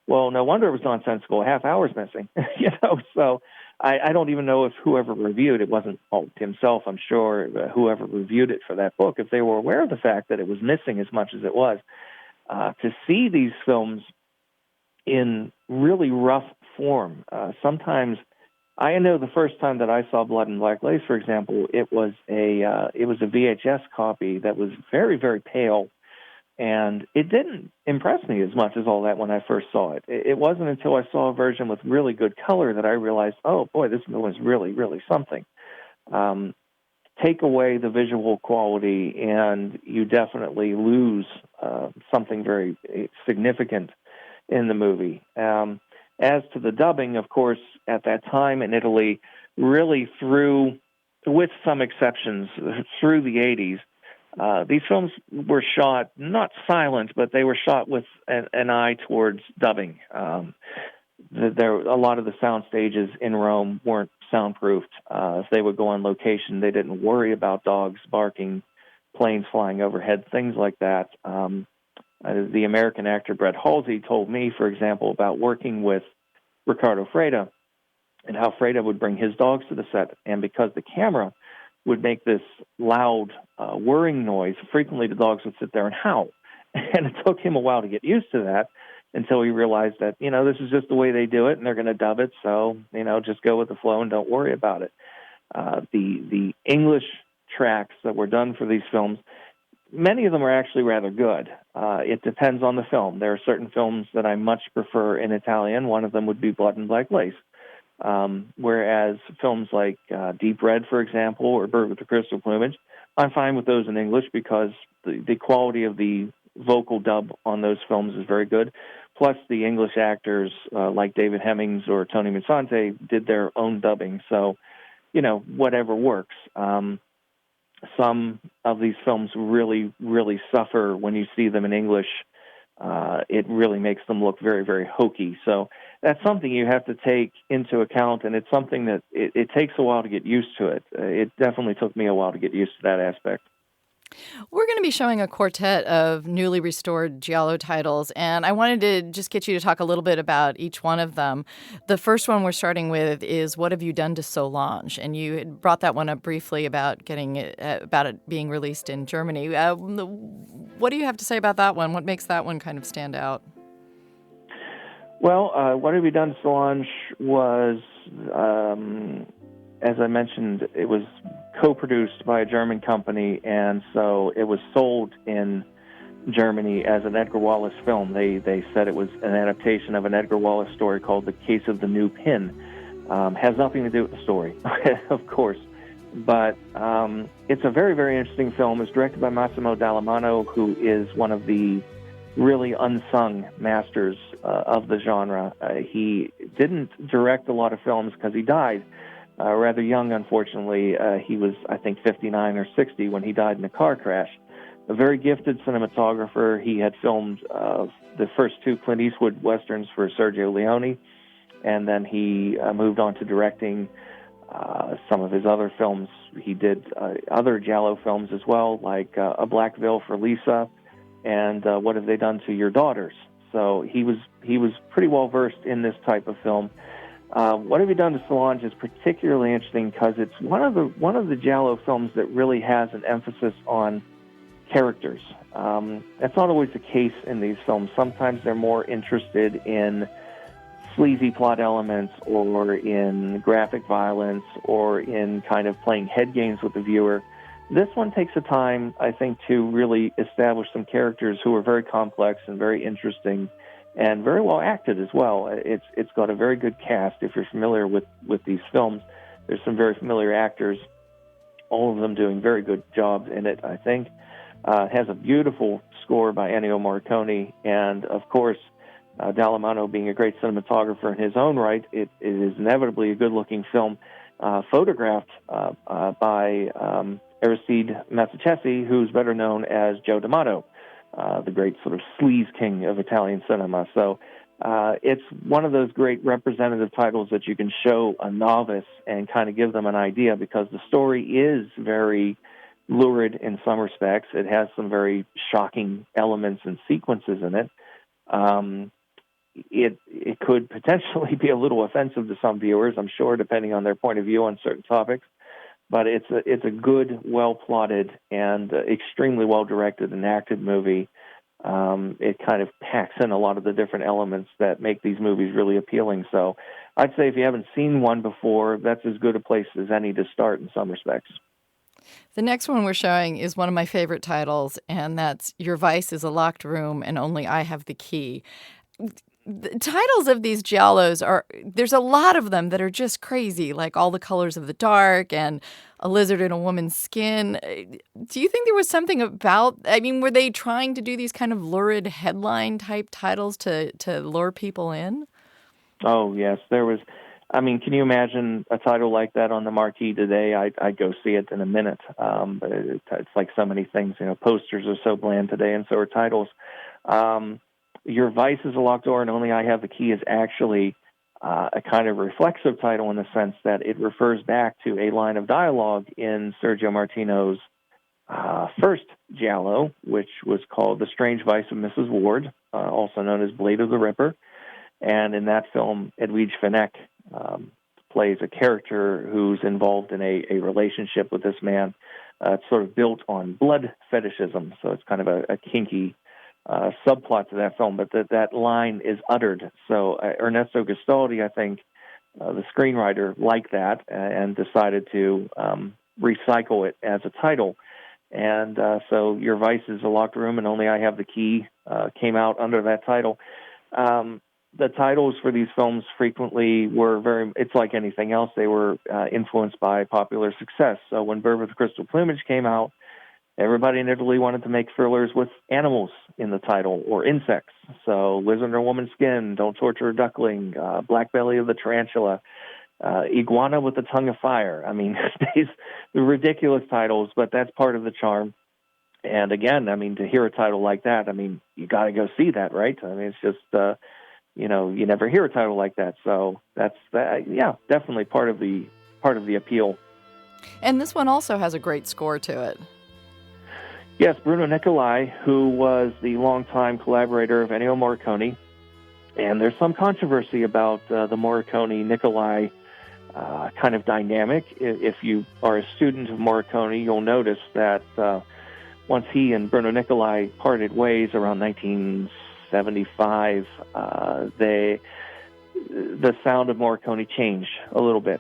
Well, no wonder it was nonsensical. A half hour's missing, So I don't even know if whoever reviewed it wasn't Maltin himself. I'm sure whoever reviewed it for that book, if they were aware of the fact that it was missing as much as it was, to see these films in really rough form. Sometimes, I know the first time that I saw Blood and Black Lace, for example, it was a VHS copy that was very, very pale. And it didn't impress me as much as all that when I first saw it. It wasn't until I saw a version with really good color that I realized, oh, boy, this film is really, really something. Take away the visual quality, and you definitely lose something very significant in the movie. As to the dubbing, of course, at that time in Italy, really with some exceptions, through the 80s, these films were shot not silent, but they were shot with an eye towards dubbing. A lot of the sound stages in Rome weren't soundproofed. If they would go on location, they didn't worry about dogs barking, planes flying overhead, things like that. The American actor Brett Halsey told me, for example, about working with Riccardo Freda and how Freda would bring his dogs to the set, and because the camera would make this loud whirring noise, frequently the dogs would sit there and howl. And it took him a while to get used to that until he realized that, this is just the way they do it and they're going to dub it. So, just go with the flow and don't worry about it. The English tracks that were done for these films, many of them are actually rather good. It depends on the film. There are certain films that I much prefer in Italian. One of them would be Blood and Black Lace. Whereas films like Deep Red, for example, or Bird with the Crystal Plumage, I'm fine with those in English because the quality of the vocal dub on those films is very good. Plus, the English actors like David Hemmings or Tony Musante did their own dubbing. So, whatever works. Some of these films really, really suffer when you see them in English. It really makes them look very, very hokey. So that's something you have to take into account, and it's something that it takes a while to get used to it. It definitely took me a while to get used to that aspect. We're going to be showing a quartet of newly restored Giallo titles, and I wanted to just get you to talk a little bit about each one of them. The first one we're starting with is What Have You Done to Solange? And you had brought that one up briefly about about it being released in Germany. What do you have to say about that one? What makes that one kind of stand out? Well, What Have You Done to Solange was, as I mentioned, it was co-produced by a German company, and so it was sold in Germany as an Edgar Wallace film. They said it was an adaptation of an Edgar Wallace story called The Case of the New Pin. Has nothing to do with the story, of course, but it's a very, very interesting film. It's directed by Massimo Dallamano, who is one of the really unsung masters of the genre. He didn't direct a lot of films because he died rather young, unfortunately. He was, I think, 59 or 60 when he died in a car crash. A very gifted cinematographer. He had filmed the first two Clint Eastwood westerns for Sergio Leone, and then he moved on to directing some of his other films. He did other Giallo films as well, like A Black Veil for Lisa and What Have They Done to Your Daughters? So he was pretty well versed in this type of film. What Have You Done to Solange is particularly interesting because it's one of the Giallo films that really has an emphasis on characters. That's not always the case in these films. Sometimes they're more interested in sleazy plot elements or in graphic violence or in kind of playing head games with the viewer. This one takes the time, I think, to really establish some characters who are very complex and very interesting and very well acted as well. It's got a very good cast. If you're familiar with these films, there's some very familiar actors, all of them doing very good jobs in it, I think. It has a beautiful score by Ennio Morricone, and of course, Dallamano being a great cinematographer in his own right, it is inevitably a good-looking film, photographed by Aristide Massachesi, who's better known as Joe D'Amato, the great sort of sleaze king of Italian cinema. So it's one of those great representative titles that you can show a novice and kind of give them an idea, because the story is very lurid in some respects. It has some very shocking elements and sequences in it. It could potentially be a little offensive to some viewers, I'm sure, depending on their point of view on certain topics. But it's a good, well-plotted, and extremely well-directed and acted movie. It kind of packs in a lot of the different elements that make these movies really appealing. So I'd say if you haven't seen one before, that's as good a place as any to start in some respects. The next one we're showing is one of my favorite titles, and that's Your Vice is a Locked Room and Only I Have the Key. The titles of these Giallos there's a lot of them that are just crazy, like All the Colors of the Dark and A Lizard in a Woman's Skin. Do you think there was something were they trying to do these kind of lurid headline type titles to lure people in? Oh, yes, there was. I mean, can you imagine a title like that on the marquee today? I'd go see it in a minute. It's like so many things. Posters are so bland today, and so are titles. Your Vice is a Locked Door and Only I Have the Key is actually a kind of reflexive title in the sense that it refers back to a line of dialogue in Sergio Martino's first Giallo, which was called The Strange Vice of Mrs. Ward, also known as Blade of the Ripper. And in that film, Edwige Fenech plays a character who's involved in a relationship with this man. It's sort of built on blood fetishism, so it's kind of a kinky subplot to that film, but that line is uttered. So Ernesto Gastaldi, I think, the screenwriter, liked that and decided to recycle it as a title. And so Your Vice is a Locked Room and Only I Have the Key came out under that title. The titles for these films frequently were it's like anything else, they were influenced by popular success. So when Bird with Crystal Plumage came out, everybody in Italy wanted to make thrillers with animals in the title or insects. So Lizard in a Woman's Skin, Don't Torture a Duckling, Black Belly of the Tarantula, Iguana with the Tongue of Fire. I mean, these are ridiculous titles, but that's part of the charm. And again, I mean, to hear a title like that, I mean, you got to go see that, right? I mean, it's just you never hear a title like that. So that's definitely part of the appeal. And this one also has a great score to it. Yes, Bruno Nicolai, who was the longtime collaborator of Ennio Morricone, and there's some controversy about the Morricone-Nicolai kind of dynamic. If you are a student of Morricone, you'll notice that once he and Bruno Nicolai parted ways around 1975, the sound of Morricone changed a little bit.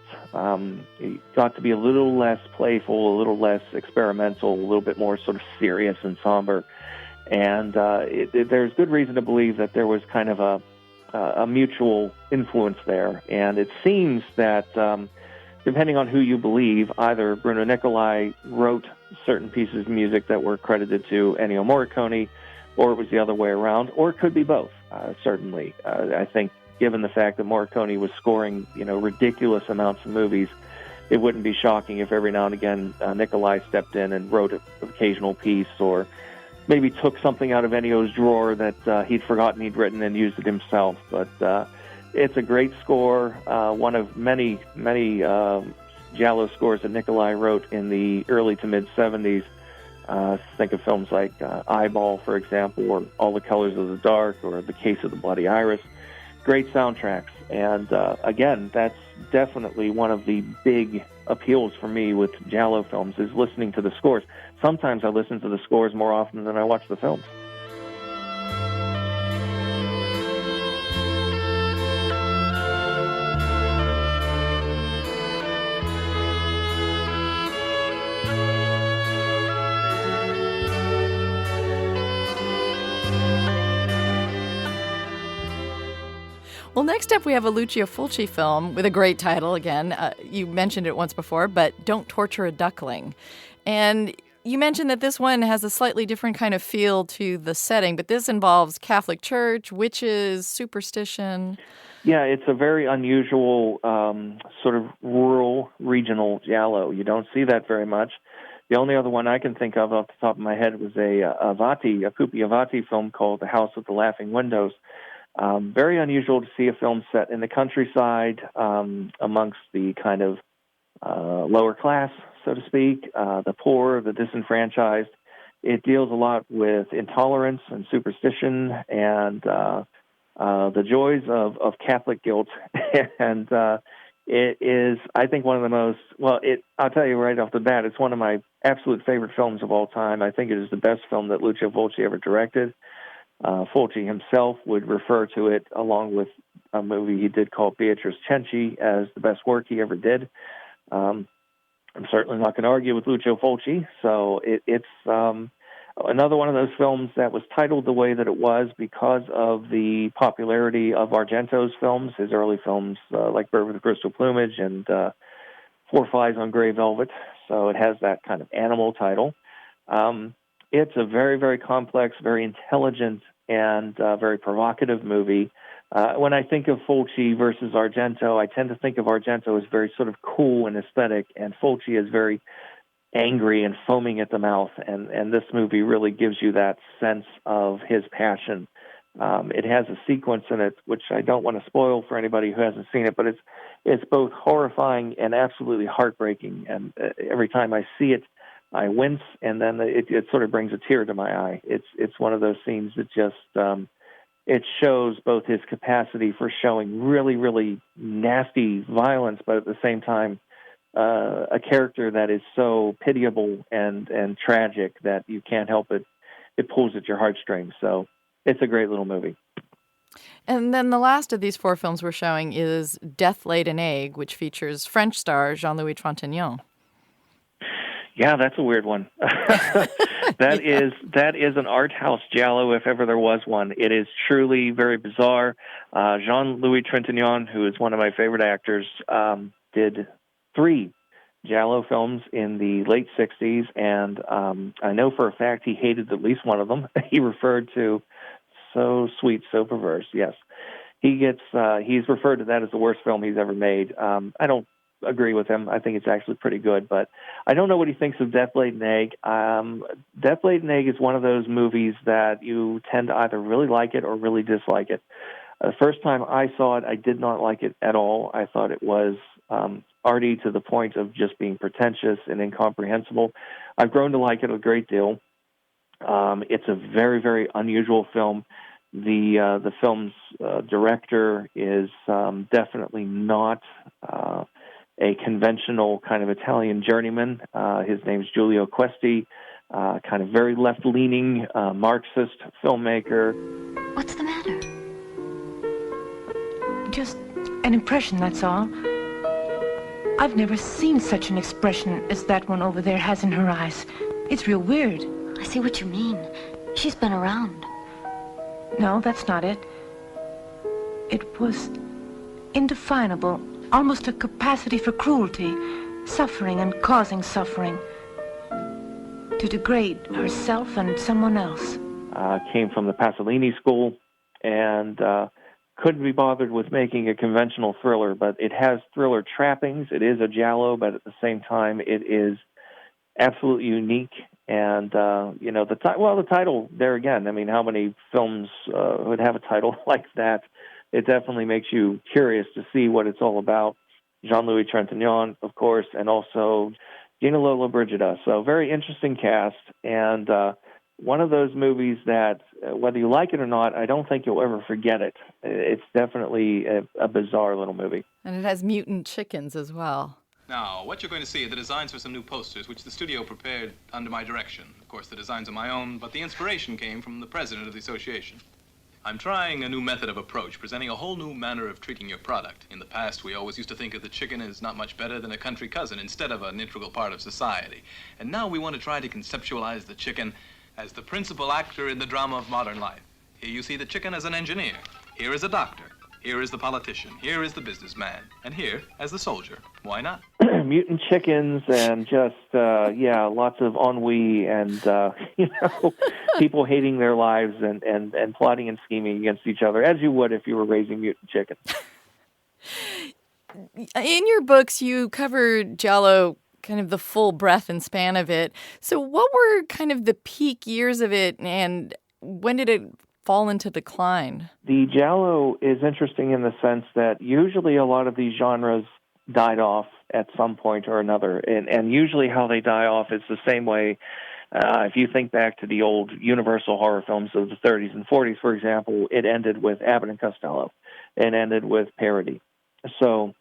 He got to be a little less playful, a little less experimental, a little bit more sort of serious and somber. And there's good reason to believe that there was kind of a mutual influence there. And it seems that, depending on who you believe, either Bruno Nicolai wrote certain pieces of music that were credited to Ennio Morricone, or it was the other way around, or it could be both, certainly. I think given the fact that Morricone was scoring, ridiculous amounts of movies, it wouldn't be shocking if every now and again Nicolai stepped in and wrote an occasional piece, or maybe took something out of Ennio's drawer that he'd forgotten he'd written and used it himself. But it's a great score, one of many Giallo scores that Nicolai wrote in the early to mid-'70s. Think of films like Eyeball, for example, or All the Colors of the Dark, or The Case of the Bloody Iris. Great soundtracks. And again, that's definitely one of the big appeals for me with Giallo films, is listening to the scores. Sometimes I listen to the scores more often than I watch the films. Well, next up we have a Lucio Fulci film with a great title again. You mentioned it once before, but Don't Torture a Duckling. And you mentioned that this one has a slightly different kind of feel to the setting, but this involves Catholic Church, witches, superstition. Yeah, it's a very unusual sort of rural, regional Giallo. You don't see that very much. The only other one I can think of off the top of my head was a Pupi Avati film called The House with the Laughing Windows. Very unusual to see a film set in the countryside, amongst the kind of lower class, so to speak, the poor, the disenfranchised. It deals a lot with intolerance and superstition and the joys of Catholic guilt. And it is, I think, one of the most, I'll tell you right off the bat, it's one of my absolute favorite films of all time. I think it is the best film that Lucio Fulci ever directed. Fulci himself would refer to it, along with a movie he did called Beatrice Cenci, as the best work he ever did. I'm certainly not going to argue with Lucio Fulci, so it's another one of those films that was titled the way that it was because of the popularity of Argento's films, his early films like Bird with the Crystal Plumage and Four Flies on Gray Velvet, so it has that kind of animal title. It's a very, very complex, very intelligent, and very provocative movie. When I think of Fulci versus Argento, I tend to think of Argento as very sort of cool and aesthetic, and Fulci is very angry and foaming at the mouth, and this movie really gives you that sense of his passion. It has a sequence in it, which I don't want to spoil for anybody who hasn't seen it, but it's both horrifying and absolutely heartbreaking, and every time I see it, I wince, and then it sort of brings a tear to my eye. It's one of those scenes that just it shows both his capacity for showing really, really nasty violence, but at the same time, a character that is so pitiable and tragic that you can't help it. It pulls at your heartstrings. So it's a great little movie. And then the last of these four films we're showing is Death Laid an Egg, which features French star Jean-Louis Trintignant. Yeah, that's a weird one. That is an art house Giallo, if ever there was one. It is truly very bizarre. Jean-Louis Trintignant, who is one of my favorite actors, did 3 Giallo films in the late 60s, and I know for a fact he hated at least one of them. He referred to So Sweet, So Perverse, yes. He's referred to that as the worst film he's ever made. I don't agree with him. I think it's actually pretty good, but I don't know what he thinks of Death Laid an Egg. Death Laid an Egg is one of those movies that you tend to either really like it or really dislike it. The first time I saw it, I did not like it at all. I thought it was arty to the point of just being pretentious and incomprehensible. I've grown to like it a great deal. It's a very, very unusual film. The film's director is definitely not a conventional kind of Italian journeyman. His name's Giulio Questi, kind of very left-leaning Marxist filmmaker. What's the matter? Just an impression, that's all. I've never seen such an expression as that one over there has in her eyes. It's real weird. I see what you mean. She's been around. No, that's not it. It was indefinable, almost a capacity for cruelty, suffering and causing suffering, to degrade herself and someone else. Came from the Pasolini school and couldn't be bothered with making a conventional thriller, but it has thriller trappings. It is a giallo, but at the same time, it is absolutely unique. And, the title, there again, I mean, how many films would have a title like that? It definitely makes you curious to see what it's all about. Jean-Louis Trintignant, of course, and also Gina Lollobrigida. So very interesting cast, and one of those movies that, whether you like it or not, I don't think you'll ever forget it. It's definitely a bizarre little movie. And it has mutant chickens as well. Now, what you're going to see are the designs for some new posters, which the studio prepared under my direction. Of course, the designs are my own, but the inspiration came from the president of the association. I'm trying a new method of approach, presenting a whole new manner of treating your product. In the past, we always used to think of the chicken as not much better than a country cousin instead of an integral part of society. And now we want to try to conceptualize the chicken as the principal actor in the drama of modern life. Here you see the chicken as an engineer. Here is a doctor. Here is the politician. Here is the businessman. And here as the soldier. Why not? Mutant chickens and just, lots of ennui and, people hating their lives and plotting and scheming against each other, as you would if you were raising mutant chickens. In your books, you cover Giallo, kind of the full breadth and span of it. So what were kind of the peak years of it, and when did it fall into decline? The Giallo is interesting in the sense that usually a lot of these genres died off at some point or another, and usually how they die off is the same way. If you think back to the old Universal horror films of the 30s and 40s, for example, it ended with Abbott and Costello. It ended with parody. So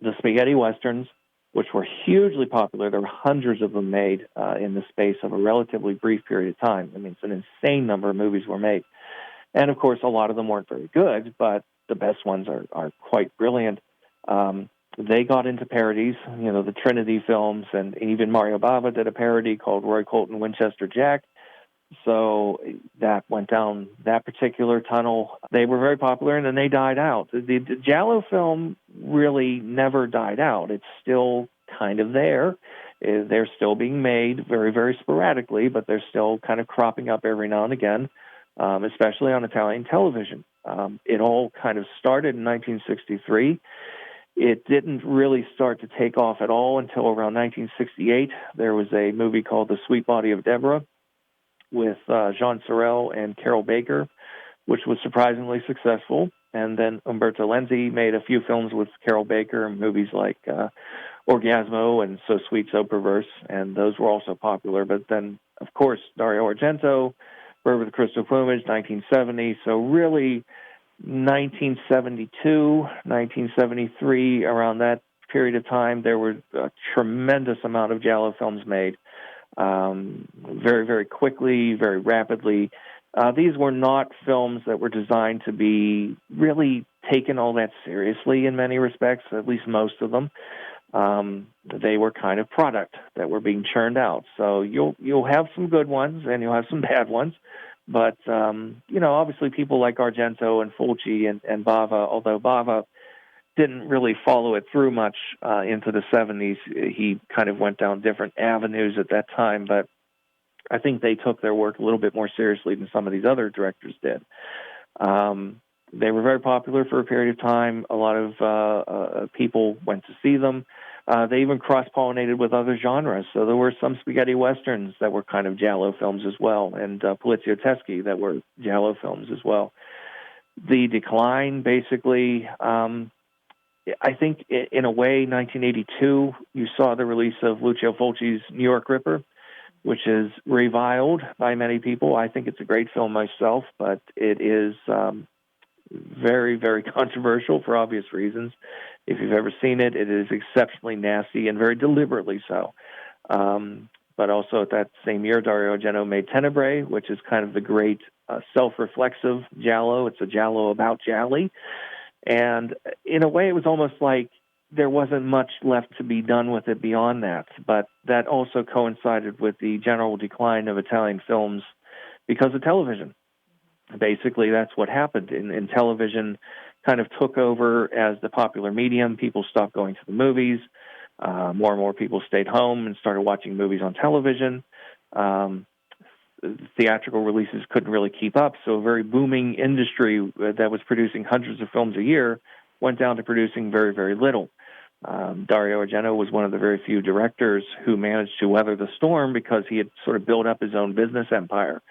the spaghetti westerns, which were hugely popular, there were hundreds of them made in the space of a relatively brief period of time. I mean, it's an insane number of movies were made. And, of course, a lot of them weren't very good, but the best ones are quite brilliant. They got into parodies, the Trinity films, and even Mario Bava did a parody called Roy Colton Winchester Jack. So that went down that particular tunnel. They were very popular, and then they died out. The Giallo film really never died out. It's still kind of there. They're still being made very, very sporadically, but they're still kind of cropping up every now and again, especially on Italian television. It all kind of started in 1963. It didn't really start to take off at all until around 1968. There was a movie called The Sweet Body of Deborah with Jean Sorel and Carol Baker, which was surprisingly successful. And then Umberto Lenzi made a few films with Carol Baker, movies like Orgasmo and So Sweet, So Perverse, and those were also popular. But then, of course, Dario Argento, Bird with the Crystal Plumage, 1970. So really, 1972, 1973, around that period of time, there were a tremendous amount of Giallo films made. Very, very quickly, very rapidly. These were not films that were designed to be really taken all that seriously in many respects, at least most of them. They were kind of product that were being churned out. So you'll have some good ones and you'll have some bad ones. But, obviously people like Argento and Fulci and Bava, although Bava didn't really follow it through much into the 70s. He kind of went down different avenues at that time, but I think they took their work a little bit more seriously than some of these other directors did. They were very popular for a period of time. A lot of people went to see them. They even cross-pollinated with other genres. So there were some spaghetti westerns that were kind of Giallo films as well, and Poliziotteschi that were Giallo films as well. the decline, basically, I think in a way, 1982, you saw the release of Lucio Fulci's New York Ripper, which is reviled by many people. I think it's a great film myself, but it is very, very controversial for obvious reasons. If you've ever seen it, it is exceptionally nasty and very deliberately so. But also at that same year, Dario Argento made Tenebrae, which is kind of the great self-reflexive Giallo. It's a Giallo about Gialli. And in a way, it was almost like there wasn't much left to be done with it beyond that. But that also coincided with the general decline of Italian films because of television. Basically, that's what happened. In television kind of took over as the popular medium. People stopped going to the movies. More and more people stayed home and started watching movies on television. Theatrical releases couldn't really keep up, so a very booming industry that was producing hundreds of films a year went down to producing very, very little. Dario Argento was one of the very few directors who managed to weather the storm because he had sort of built up his own business empire.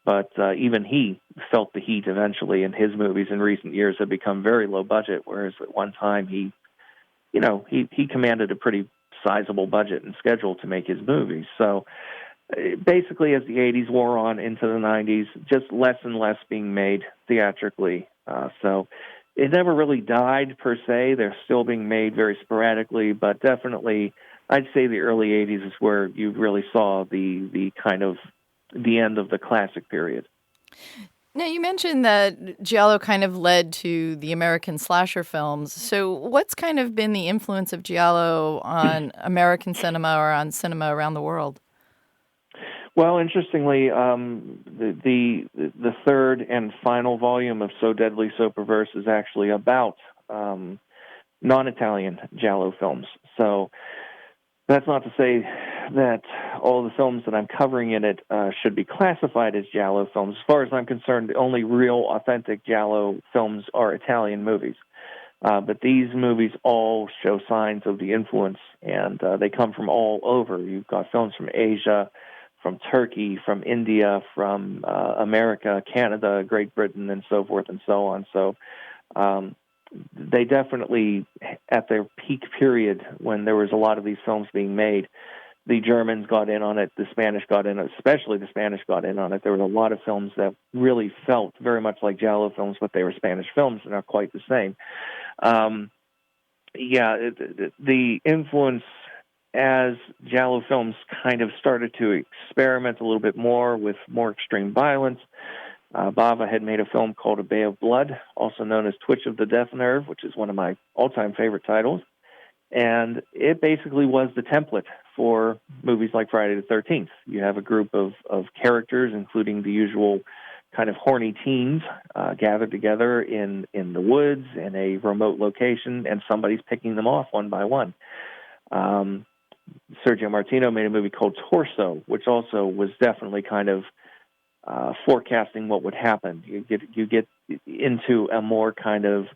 But even he felt the heat eventually, and his movies in recent years have become very low budget, whereas at one time he commanded a pretty sizable budget and schedule to make his movies. So basically, as the 80s wore on into the 90s, just less and less being made theatrically. So it never really died, per se. They're still being made very sporadically, but definitely I'd say the early 80s is where you really saw the kind of the end of the classic period. Now, you mentioned that Giallo kind of led to the American slasher films. So what's kind of been the influence of Giallo on American cinema or on cinema around the world? Well, interestingly, the third and final volume of So Deadly, So Perverse is actually about non-Italian Giallo films. So that's not to say that all the films that I'm covering in it should be classified as Giallo films. As far as I'm concerned, the only real authentic Giallo films are Italian movies. But these movies all show signs of the influence, and they come from all over. You've got films from Asia, from Turkey, from India, from America, Canada, Great Britain, and so forth and so on. So they definitely, at their peak period when there was a lot of these films being made, the Germans got in on it, the Spanish got in on it, especially the Spanish got in on it. There were a lot of films that really felt very much like Giallo films, but they were Spanish films and not quite the same. The influence as Giallo films kind of started to experiment a little bit more with more extreme violence. Bava had made a film called A Bay of Blood, also known as Twitch of the Death Nerve, which is one of my all-time favorite titles. And it basically was the template for movies like Friday the 13th. You have a group of characters, including the usual kind of horny teens, gathered together in the woods in a remote location, and somebody's picking them off one by one. Sergio Martino made a movie called Torso, which also was definitely kind of forecasting what would happen. You get into a more kind of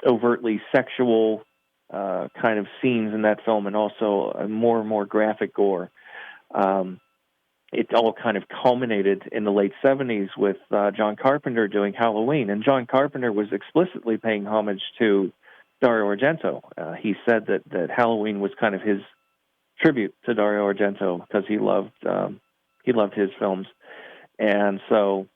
overtly sexual kind of scenes in that film, and also a more and more graphic gore. It all kind of culminated in the late 70s with John Carpenter doing Halloween, and John Carpenter was explicitly paying homage to Dario Argento. He said that Halloween was kind of his tribute to Dario Argento because he loved his films. And so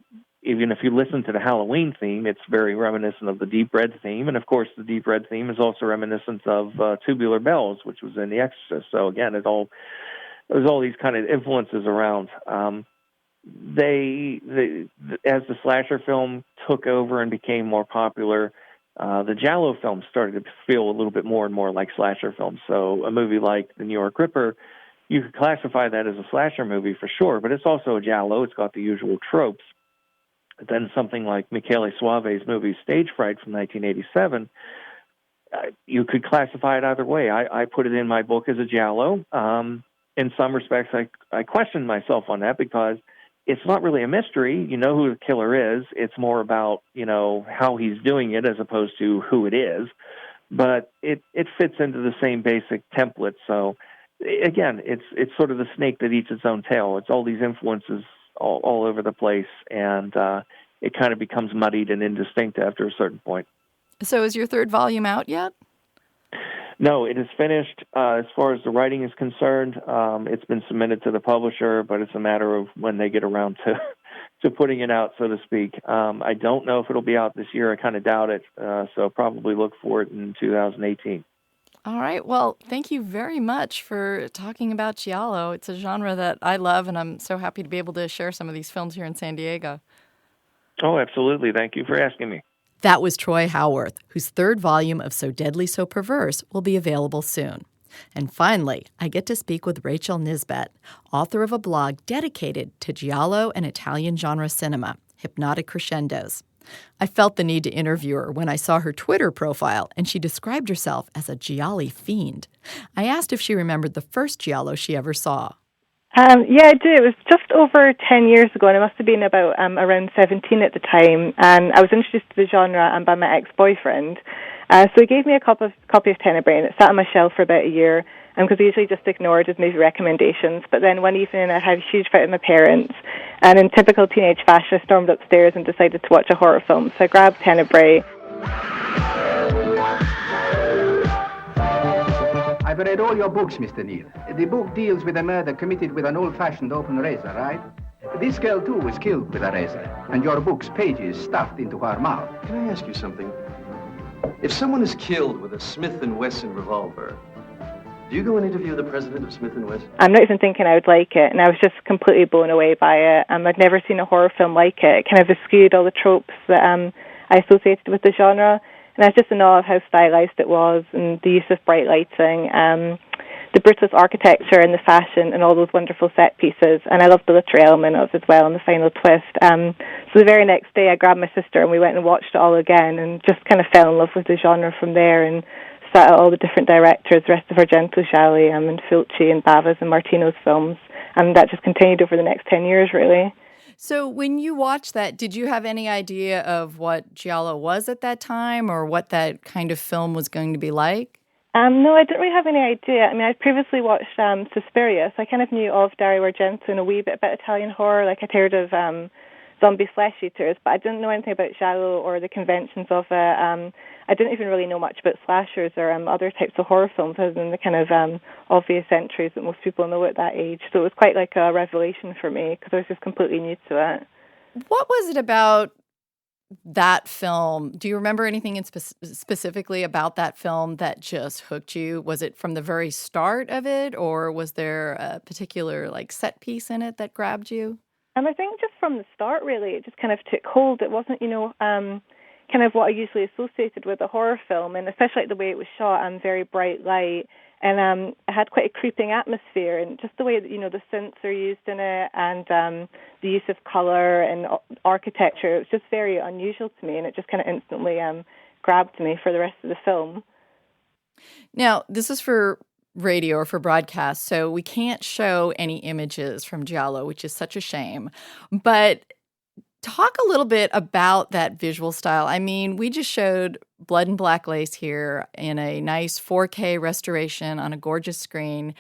even if you listen to the Halloween theme, it's very reminiscent of the Deep Red theme. And, of course, the Deep Red theme is also reminiscent of Tubular Bells, which was in The Exorcist. So, again, there's all these kind of influences around. As the slasher film took over and became more popular, the Giallo films started to feel a little bit more and more like slasher films. So a movie like The New York Ripper, you could classify that as a slasher movie for sure, but it's also a Giallo. It's got the usual tropes. Then something like Michele Soave's movie Stage Fright from 1987, you could classify it either way. I put it in my book as a Giallo. In some respects, I questioned myself on that because it's not really a mystery. You know who the killer is. It's more about, how he's doing it as opposed to who it is. But it fits into the same basic template. So, again, it's sort of the snake that eats its own tail. It's all these influences all over the place. And it kind of becomes muddied and indistinct after a certain point. So is your third volume out yet? No, it is finished. As far as the writing is concerned, it's been submitted to the publisher, but it's a matter of when they get around to putting it out, so to speak. I don't know if it'll be out this year. I kind of doubt it, so probably look for it in 2018. All right. Well, thank you very much for talking about Giallo. It's a genre that I love, and I'm so happy to be able to share some of these films here in San Diego. Oh, absolutely. Thank you for asking me. That was Troy Howarth, whose third volume of So Deadly, So Perverse will be available soon. And finally, I get to speak with Rachel Nisbet, author of a blog dedicated to Giallo and Italian genre cinema, Hypnotic Crescendos. I felt the need to interview her when I saw her Twitter profile, and she described herself as a Gialli fiend. I asked if she remembered the first Giallo she ever saw. Yeah, I do. It was just over 10 years ago, and I must have been about around 17 at the time. And I was introduced to the genre by my ex-boyfriend. So he gave me a copy of Tenebrae, and it sat on my shelf for about a year, because I usually just ignored his movie recommendations. But then one evening I had a huge fight with my parents, and in typical teenage fashion, I stormed upstairs and decided to watch a horror film. So I grabbed Tenebrae. I've read all your books, Mr. Neal. The book deals with a murder committed with an old-fashioned open razor, right? This girl, too, was killed with a razor, and your book's pages stuffed into her mouth. Can I ask you something? If someone is killed with a Smith & Wesson revolver, do you go and interview the president of Smith & Wesson? I'm not even thinking I would like it, and I was just completely blown away by it. I'd never seen a horror film like it. It kind of eschewed all the tropes that I associated with the genre. And I was just in awe of how stylized it was, and the use of bright lighting, the brutalist architecture and the fashion and all those wonderful set pieces. And I loved the literary element of it as well and the final twist. So the very next day I grabbed my sister and we went and watched it all again and just kind of fell in love with the genre from there, and sat out all the different directors, the rest of Argento, Gialli, and Fulci and Bava's and Martino's films. And that just continued over the next 10 years, really. So when you watched that, did you have any idea of what Giallo was at that time or what that kind of film was going to be like? No, I didn't really have any idea. I mean, I'd previously watched Suspiria, so I kind of knew of Dario Argento and a wee bit about Italian horror. Like, I'd heard of zombie flesh eaters, but I didn't know anything about Giallo or the conventions of it. I didn't even really know much about slashers or other types of horror films other than the kind of obvious entries that most people know at that age. So it was quite like a revelation for me because I was just completely new to it. What was it about that film? Do you remember anything specifically about that film that just hooked you? Was it from the very start of it, or was there a particular set piece in it that grabbed you? I think just from the start, really, it just kind of took hold. It wasn't, kind of what I usually associated with a horror film, and especially the way it was shot, very bright light, and it had quite a creeping atmosphere, and just the way that, the synths are used in it, and the use of color and architecture, it was just very unusual to me, and it just kind of instantly grabbed me for the rest of the film. Now, this is for radio or for broadcast, so we can't show any images from Giallo, which is such a shame, but talk a little bit about that visual style. I mean, we just showed Blood and Black Lace here in a nice 4K restoration on a gorgeous screen,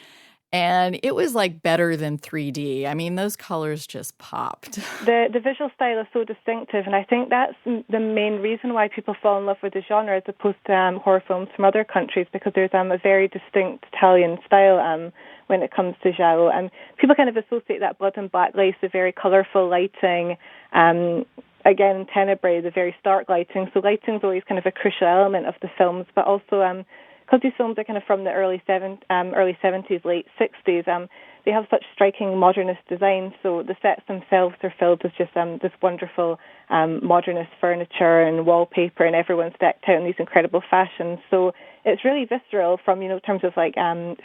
and it was better than 3D. I mean, those colors just popped. The visual style is so distinctive, and I think that's the main reason why people fall in love with the genre as opposed to horror films from other countries, because there's a very distinct Italian style when it comes to Giallo. And people kind of associate that Blood and Black Lace, the very colourful lighting, again, in Tenebrae, the very stark lighting. So lighting is always kind of a crucial element of the films, but also because these films are kind of from the early 70s, late 60s, they have such striking modernist design. So the sets themselves are filled with just this wonderful modernist furniture and wallpaper, and everyone's decked out in these incredible fashions. So it's really visceral from, in terms of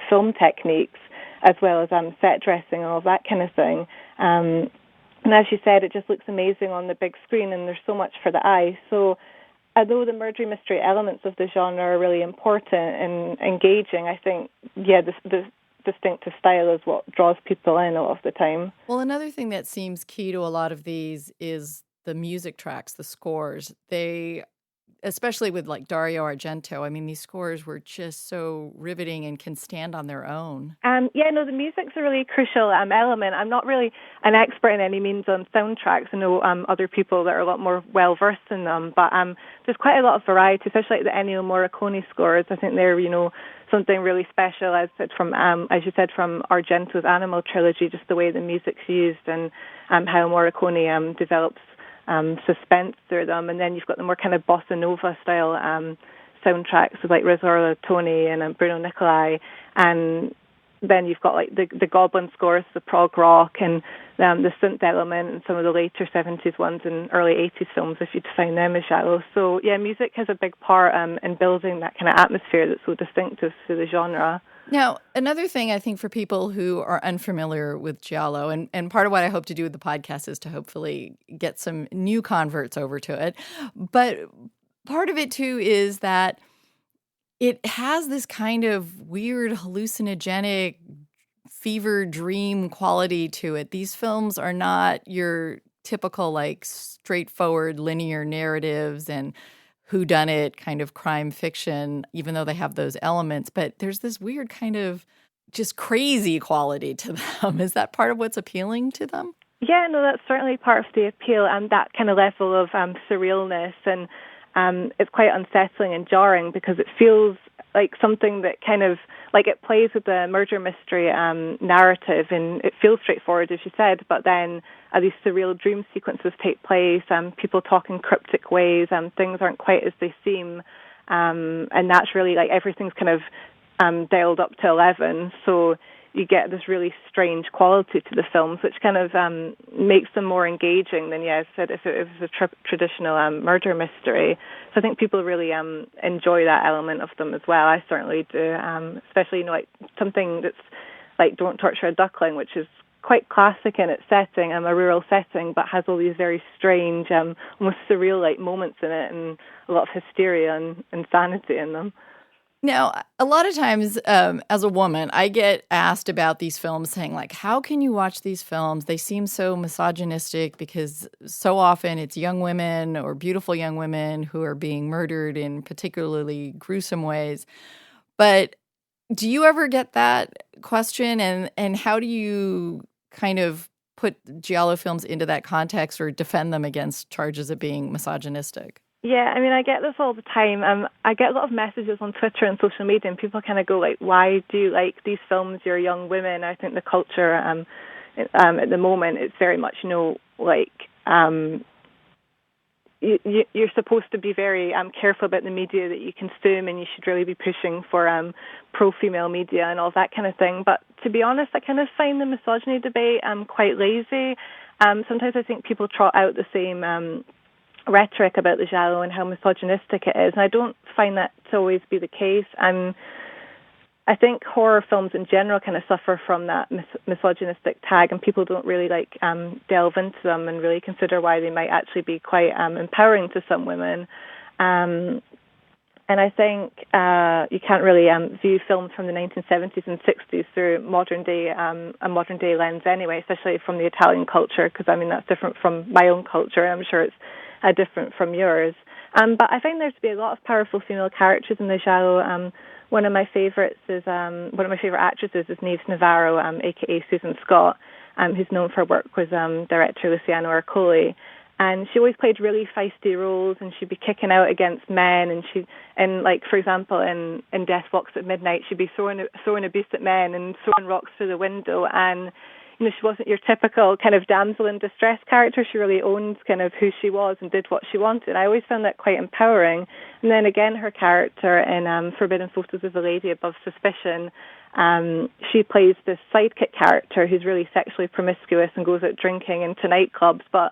film techniques, as well as set dressing and all that kind of thing. And as you said, it just looks amazing on the big screen, and there's so much for the eye. So although the murder mystery elements of the genre are really important and engaging, I think, the distinctive style is what draws people in a lot of the time. Well, another thing that seems key to a lot of these is the music tracks, the scores. They especially with like Dario Argento, I mean, these scores were just so riveting and can stand on their own. The music's a really crucial element. I'm not really an expert in any means on soundtracks. I know other people that are a lot more well-versed in them, but there's quite a lot of variety, especially like the Ennio Morricone scores. I think they're, something really special, as you said, from Argento's Animal trilogy, just the way the music's used and how Morricone develops suspense through them. And then you've got the more kind of bossa nova style soundtracks with like Rizzardo Toni and Bruno Nicolai, and then you've got like the Goblin scores, the prog rock, and the synth element, and some of the later 70s ones and early 80s films, if you define them as Giallo. So yeah, music has a big part in building that kind of atmosphere that's so distinctive to the genre. Now, another thing I think for people who are unfamiliar with Giallo, and part of what I hope to do with the podcast is to hopefully get some new converts over to it, but part of it too is that it has this kind of weird hallucinogenic fever dream quality to it. These films are not your typical like straightforward linear narratives and whodunit kind of crime fiction, even though they have those elements. But there's this weird kind of just crazy quality to them. Is that part of what's appealing to them? Yeah, no, that's certainly part of the appeal, and that kind of level of surrealness, and it's quite unsettling and jarring because it feels like something that kind of, like it plays with the murder mystery narrative, and it feels straightforward, as you said, but then these surreal dream sequences take place, people talk in cryptic ways, things aren't quite as they seem, and that's really like everything's kind of dialed up to 11, so you get this really strange quality to the films, which kind of makes them more engaging than, as I said, if it was a traditional murder mystery. So I think people really enjoy that element of them as well. I certainly do, especially, like something that's like Don't Torture a Duckling, which is quite classic in its setting, a rural setting, but has all these very strange, almost surreal-like moments in it, and a lot of hysteria and insanity in them. Now, a lot of times as a woman, I get asked about these films saying, like, how can you watch these films? They seem so misogynistic because so often it's young women or beautiful young women who are being murdered in particularly gruesome ways. But do you ever get that question? And how do you kind of put Giallo films into that context or defend them against charges of being misogynistic? Yeah, I mean, I get this all the time. I get a lot of messages on Twitter and social media, and people kind of go like, why do you like these films? You're young women. I think the culture at the moment, it's very much, you're supposed to be very careful about the media that you consume, and you should really be pushing for pro-female media and all that kind of thing. But to be honest, I kind of find the misogyny debate quite lazy. Sometimes I think people trot out the same rhetoric about the Giallo and how misogynistic it is, and I don't find that to always be the case. I think horror films in general kind of suffer from that misogynistic tag, and people don't really delve into them and really consider why they might actually be quite empowering to some women. And I think you can't really view films from the 1970s and 60s through a modern day lens anyway, especially from the Italian culture, because I mean that's different from my own culture, and I'm sure it's different from yours. But I find there to be a lot of powerful female characters in the Giallo. One of my favorite actresses is Niamh Navarro, aka Susan Scott, who's known for her work with director Luciano Ercole. And she always played really feisty roles, and she'd be kicking out against men, and like for example in Death Walks at Midnight, she'd be throwing abuse at men and throwing rocks through the window, and she wasn't your typical kind of damsel in distress character. She really owned kind of who she was and did what she wanted. I always found that quite empowering. And then again, her character in Forbidden Photos of a Lady Above Suspicion, she plays this sidekick character who's really sexually promiscuous and goes out drinking into nightclubs, but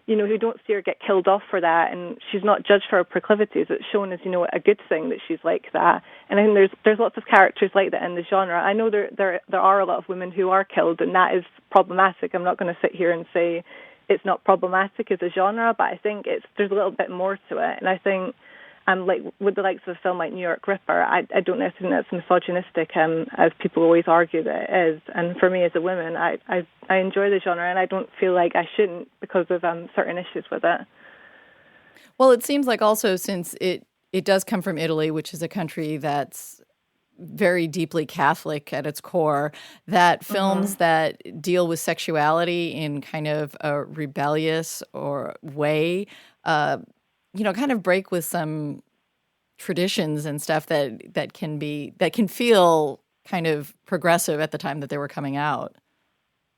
who don't see her get killed off for that, and she's not judged for her proclivities. It's shown as, a good thing that she's like that. And I think there's lots of characters like that in the genre. I know there are a lot of women who are killed, and that is problematic. I'm not going to sit here and say it's not problematic as a genre, but I think there's a little bit more to it. And I think like with the likes of a film like New York Ripper, I don't necessarily think that's misogynistic as people always argue that it is. And for me as a woman, I enjoy the genre, and I don't feel like I shouldn't because of certain issues with it. Well, it seems like also since it does come from Italy, which is a country that's very deeply Catholic at its core, that films that deal with sexuality in kind of a rebellious or way, kind of break with some traditions and stuff that can feel kind of progressive at the time that they were coming out.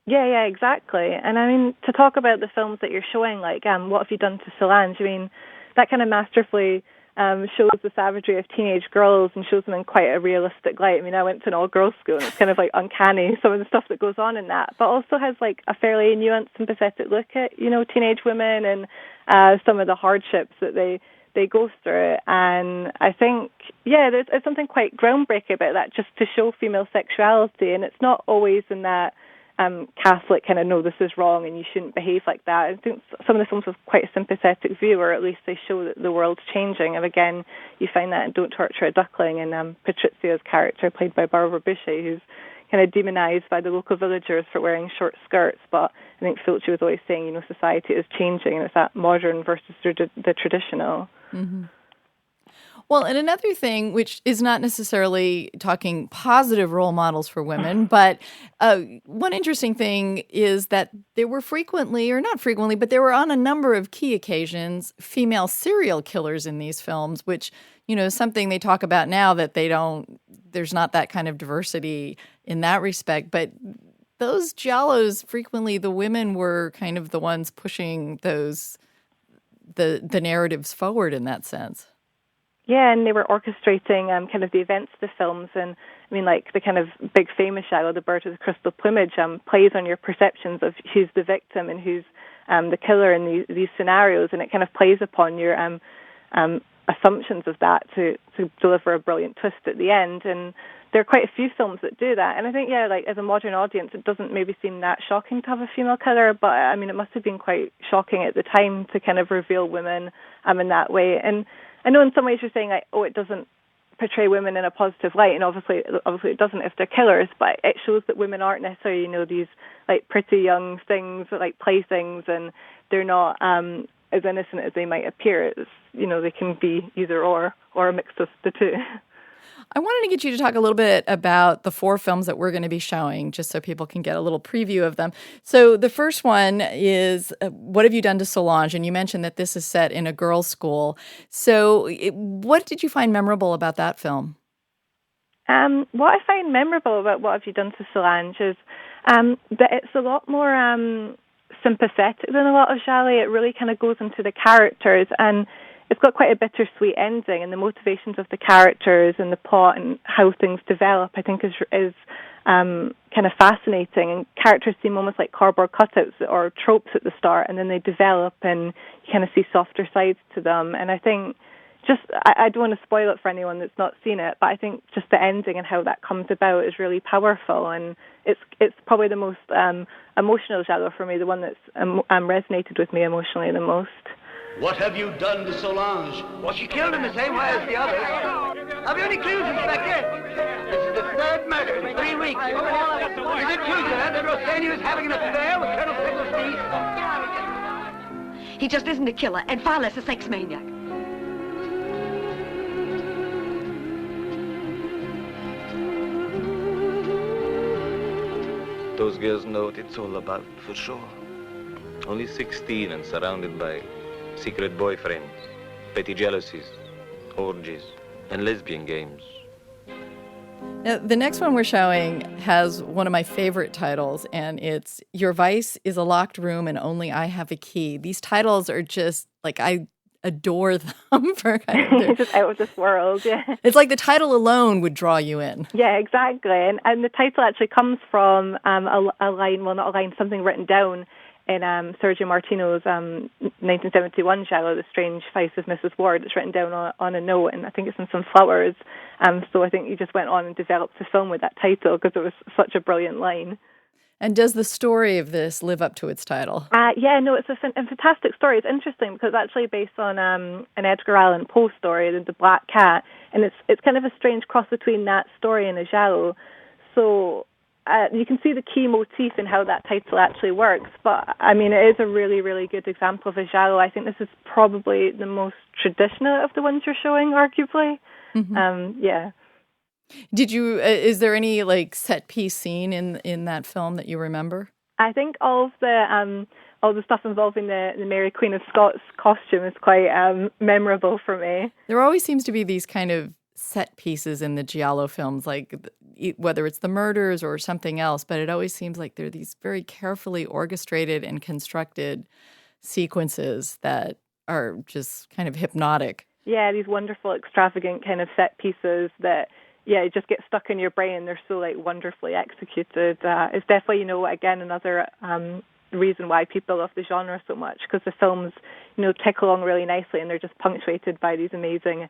Yeah, exactly. And I mean, to talk about the films that you're showing, like What Have You Done to Solange? I mean, that kind of masterfully shows the savagery of teenage girls and shows them in quite a realistic light. I mean, I went to an all-girls school, and it's kind of like uncanny, some of the stuff that goes on in that, but also has like a fairly nuanced, sympathetic look at, teenage women and some of the hardships that they go through. And I think, there's something quite groundbreaking about that, just to show female sexuality. And it's not always in that Catholic kind of, no, this is wrong and you shouldn't behave like that. I think some of the films have quite a sympathetic view, or at least they show that the world's changing. And again, you find that in Don't Torture a Duckling, and Patrizio's character, played by Barbara Bushey, who's kind of demonized by the local villagers for wearing short skirts. But I think Fulci was always saying, society is changing, and it's that modern versus the traditional. Mm-hmm. Well, and another thing, which is not necessarily talking positive role models for women, but one interesting thing is that there were frequently, or not frequently, but there were on a number of key occasions, female serial killers in these films, which, is something they talk about now, that there's not that kind of diversity in that respect. But those Giallos, frequently the women were kind of the ones pushing the narratives forward in that sense. Yeah, and they were orchestrating kind of the events of the films. And I mean, like the kind of big famous Giallo, The Bird with the Crystal Plumage, plays on your perceptions of who's the victim and who's the killer in these scenarios, and it kind of plays upon your assumptions of that to deliver a brilliant twist at the end. And there are quite a few films that do that. And I think, like as a modern audience, it doesn't maybe seem that shocking to have a female killer, but I mean, it must have been quite shocking at the time to kind of reveal women in that way. And I know in some ways you're saying, like, it doesn't portray women in a positive light, and obviously it doesn't if they're killers, but it shows that women aren't necessarily, these, like, pretty young things, like playthings, and they're not as innocent as they might appear. It's, they can be either or a mix of the two. I wanted to get you to talk a little bit about the 4 films that we're going to be showing, just so people can get a little preview of them. So the first one is What Have You Done to Solange? And you mentioned that this is set in a girls' school. So what did you find memorable about that film? What I find memorable about What Have You Done to Solange is that it's a lot more sympathetic than a lot of Giallo. It really kind of goes into the characters, and it's got quite a bittersweet ending, and the motivations of the characters and the plot and how things develop, I think, is kind of fascinating. And characters seem almost like cardboard cutouts or tropes at the start, and then they develop, and you kind of see softer sides to them. And I think I don't want to spoil it for anyone that's not seen it, but I think just the ending and how that comes about is really powerful, and it's probably the most emotional Giallo for me, the one that's resonated with me emotionally the most. What have you done to Solange? Well, she killed him the same way as the others. Have you any clues, Inspector? This is the 3rd murder in 3 weeks. Is it true, sir, that Rossini was having an affair with Colonel Finkelstein? He just isn't a killer, and far less a sex maniac. Those girls know what it's all about, for sure. Only 16 and surrounded by secret boyfriends, petty jealousies, orgies, and lesbian games. Now, the next one we're showing has one of my favorite titles, and it's Your Vice is a Locked Room and Only I Have a Key. These titles are just, like, I adore them for kind of just out of this world, yeah. It's like the title alone would draw you in. Yeah, exactly. And the title actually comes from a line, well, not a line, something written down in Sergio Martino's 1971 Giallo, The Strange Vice of Mrs. Ward. It's written down on a note, and I think it's in some flowers. So I think he just went on and developed the film with that title because it was such a brilliant line. And does the story of this live up to its title? Yeah, no, it's a fantastic story. It's interesting because it's actually based on an Edgar Allan Poe story, The Black Cat, and it's kind of a strange cross between that story and a Giallo. So you can see the key motif in how that title actually works. But, I mean, it is a really, really good example of a giallo. I think this is probably the most traditional of the ones you're showing, arguably. Mm-hmm. Yeah. Did you, is there any, like, set piece scene in that film that you remember? I think all the stuff involving the Mary Queen of Scots costume is quite memorable for me. There always seems to be these kind of set pieces in the Giallo films, like whether it's the murders or something else, but it always seems like they're these very carefully orchestrated and constructed sequences that are just kind of hypnotic. Yeah, these wonderful, extravagant kind of set pieces that, you just get stuck in your brain. They're so, like, wonderfully executed. It's definitely, again, another reason why people love the genre so much, because the films, tick along really nicely, and they're just punctuated by these amazing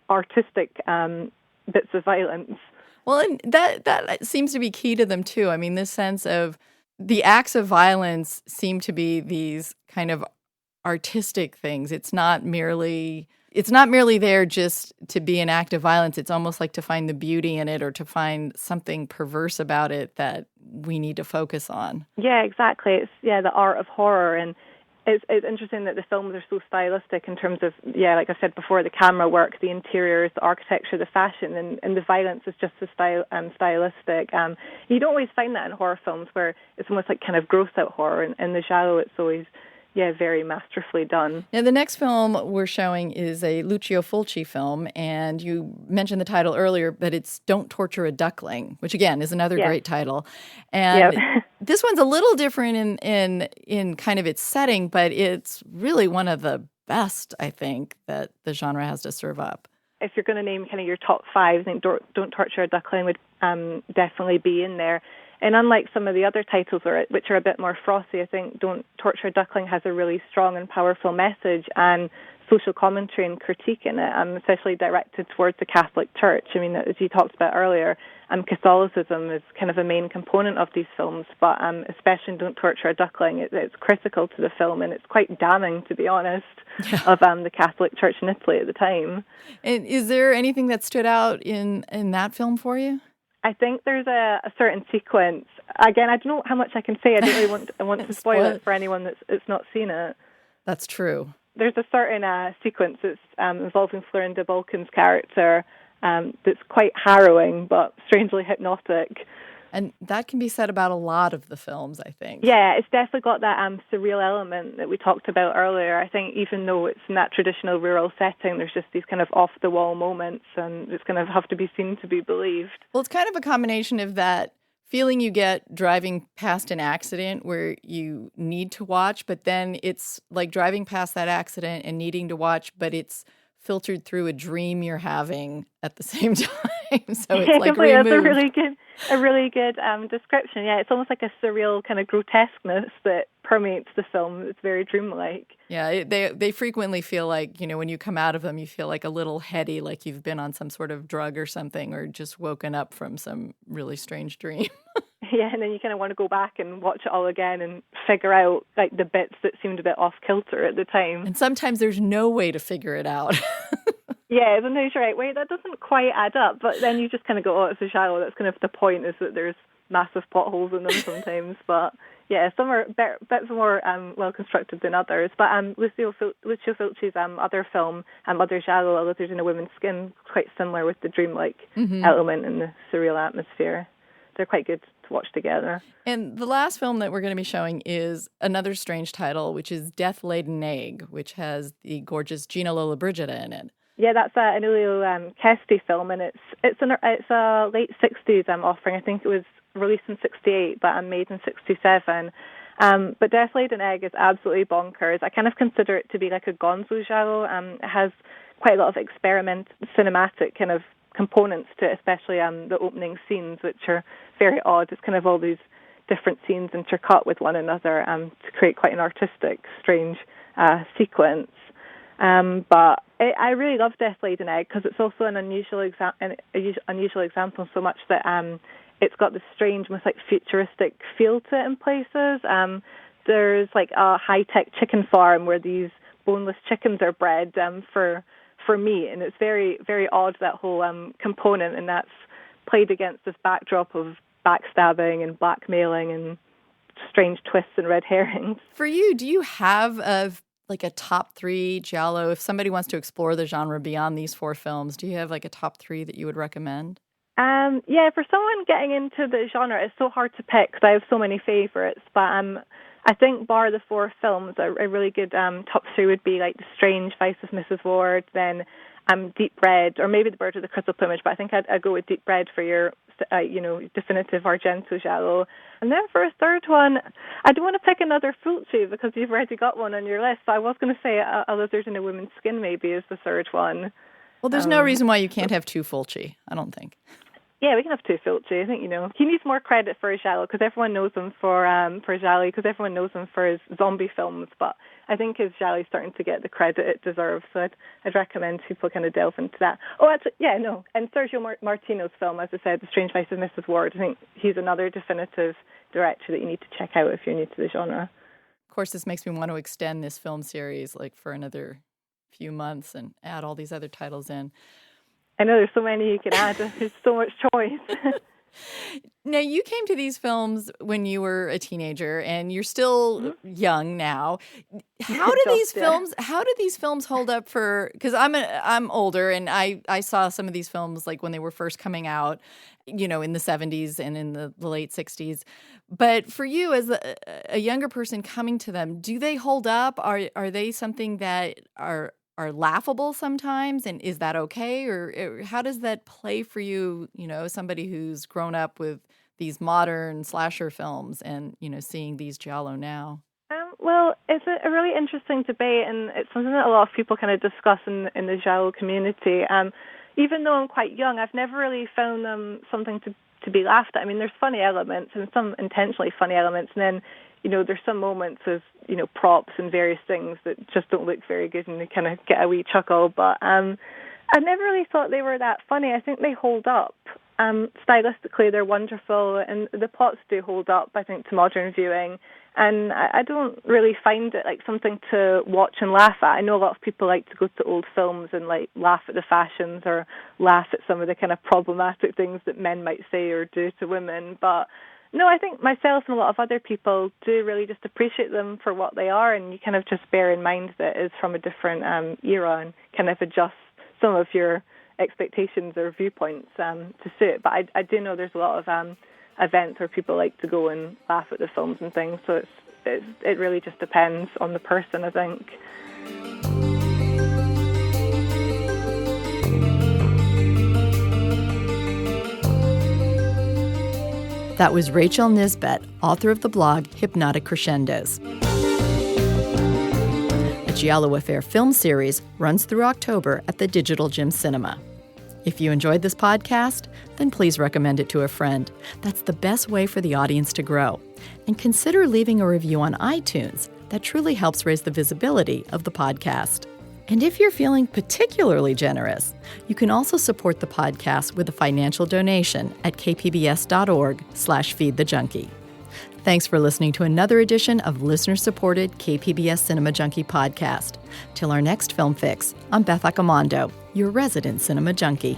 artistic bits of violence. Well, and that seems to be key to them, too. I mean, this sense of the acts of violence seem to be these kind of artistic things. It's not merely there just to be an act of violence. It's almost like to find the beauty in it or to find something perverse about it that we need to focus on. Yeah, exactly. It's the art of horror, and it's interesting that the films are so stylistic in terms of, like I said before, the camera work, the interiors, the architecture, the fashion, and the violence is just as stylistic. You don't always find that in horror films, where it's almost like kind of gross out horror. In the giallo, it's always very masterfully done. Now, the next film we're showing is a Lucio Fulci film, and you mentioned the title earlier, but it's Don't Torture a Duckling, which, again, is another great title. And this one's a little different in kind of its setting, but it's really one of the best, I think, that the genre has to serve up. If you're going to name kind of your top five, I think Don't Torture a Duckling would definitely be in there. And unlike some of the other titles, which are a bit more frothy, I think Don't Torture a Duckling has a really strong and powerful message and social commentary and critique in it, especially directed towards the Catholic Church. I mean, as you talked about earlier, Catholicism is kind of a main component of these films, but especially in Don't Torture a Duckling, it's critical to the film, and it's quite damning, to be honest, of the Catholic Church in Italy at the time. And is there anything that stood out in that film for you? I think there's a certain sequence. Again, I don't know how much I can say. I don't really want to spoil it for anyone that's not seen it. That's true. There's a certain sequence that's involving Florinda Balkan's character that's quite harrowing but strangely hypnotic. And that can be said about a lot of the films, I think. Yeah, it's definitely got that surreal element that we talked about earlier. I think even though it's in that traditional rural setting, there's just these kind of off-the-wall moments, and it's going to have to be seen to be believed. Well, it's kind of a combination of that feeling you get driving past an accident where you need to watch, but then it's like driving past that accident and needing to watch, but it's filtered through a dream you're having at the same time. So it's like removed. That's a really good description. Yeah, it's almost like a surreal kind of grotesqueness that permeates the film. It's very dreamlike. Yeah, they frequently feel like, when you come out of them, you feel like a little heady, like you've been on some sort of drug or something, or just woken up from some really strange dream. Yeah, and then you kind of want to go back and watch it all again and figure out like the bits that seemed a bit off kilter at the time. And sometimes there's no way to figure it out. Yeah, sometimes you're right, wait, that doesn't quite add up. But then you just kind of go, it's a giallo. That's kind of the point, is that there's massive plot holes in them sometimes. But yeah, some are bits more well-constructed than others. But Lucio Fulci's other film, Other Giallo, A Lizard in a Woman's Skin, quite similar with the dreamlike element and the surreal atmosphere. They're quite good to watch together. And the last film that we're going to be showing is another strange title, which is Death Laid an Egg, which has the gorgeous Gina Lollobrigida in it. Yeah, that's an Emilio Kesti film, and it's a late 60s offering. I think it was released in 68, but made in 67. But Death Laid an Egg is absolutely bonkers. I kind of consider it to be like a gonzo giallo. It has quite a lot of cinematic kind of components to it, especially the opening scenes, which are very odd. It's kind of all these different scenes intercut with one another to create quite an artistic, strange sequence. But I really love Death Laid an Egg because it's also an unusual example so much that it's got this strange, almost like futuristic feel to it in places. There's like a high-tech chicken farm where these boneless chickens are bred for meat, and it's very, very odd, that whole component, and that's played against this backdrop of backstabbing and blackmailing and strange twists and red herrings. For you, do you have a top 3 Giallo? If somebody wants to explore the genre beyond these 4 films, do you have like a top 3 that you would recommend? Yeah, for someone getting into the genre, it's so hard to pick because I have so many favorites. But I think bar the 4 films, a really good top 3 would be like The Strange Vice of Mrs. Ward, then Deep Red, or maybe The Bird with the Crystal Plumage. But I think I'd go with Deep Red for your definitive Argento Giallo. And then for a third one, I don't want to pick another Fulci because you've already got one on your list. So I was going to say A Lizard in a Woman's Skin maybe is the third one. Well, there's no reason why you can't have 2 Fulci, I don't think. Yeah, we can have 2 Fulci. I think, he needs more credit for Giallo because everyone knows him for Giallo, because everyone knows him for his zombie films. But I think his Giallo is starting to get the credit it deserves. So I'd recommend people kind of delve into that. Oh, actually, and Sergio Martino's film, as I said, The Strange Vice of Mrs. Ward, I think he's another definitive director that you need to check out if you're new to the genre. Of course, this makes me want to extend this film series for another few months and add all these other titles in. I know there's so many you can add. There's so much choice. Now, you came to these films when you were a teenager, and you're still young now. How do these films hold up for? Because I'm older, and I saw some of these films when they were first coming out, in the 70s and in the late 60s. But for you, as a younger person coming to them, do they hold up? Are they something that are laughable sometimes, and is that okay, or how does that play for you, somebody who's grown up with these modern slasher films and seeing these Giallo now? Well, it's a really interesting debate, and it's something that a lot of people kind of discuss in the Giallo community. Even though I'm quite young, I've never really found them something to be laughed at. I mean, there's funny elements and some intentionally funny elements, and then there's some moments of, props and various things that just don't look very good and they kind of get a wee chuckle. But I never really thought they were that funny. I think they hold up. Stylistically, they're wonderful, and the plots do hold up, I think, to modern viewing. And I don't really find it like something to watch and laugh at. I know a lot of people like to go to old films and laugh at the fashions or laugh at some of the kind of problematic things that men might say or do to women. But no, I think myself and a lot of other people do really just appreciate them for what they are, and you kind of just bear in mind that it's from a different era and kind of adjust some of your expectations or viewpoints to suit. But I do know there's a lot of events where people like to go and laugh at the films and things, so it really just depends on the person, I think. That was Rachel Nisbet, author of the blog Hypnotic Crescendos. A Giallo Affair film series runs through October at the Digital Gym Cinema. If you enjoyed this podcast, then please recommend it to a friend. That's the best way for the audience to grow. And consider leaving a review on iTunes. That truly helps raise the visibility of the podcast. And if you're feeling particularly generous, you can also support the podcast with a financial donation at kpbs.org/feedthejunkie. Thanks for listening to another edition of listener-supported KPBS Cinema Junkie podcast. Till our next Film Fix, I'm Beth Accomando, your resident cinema junkie.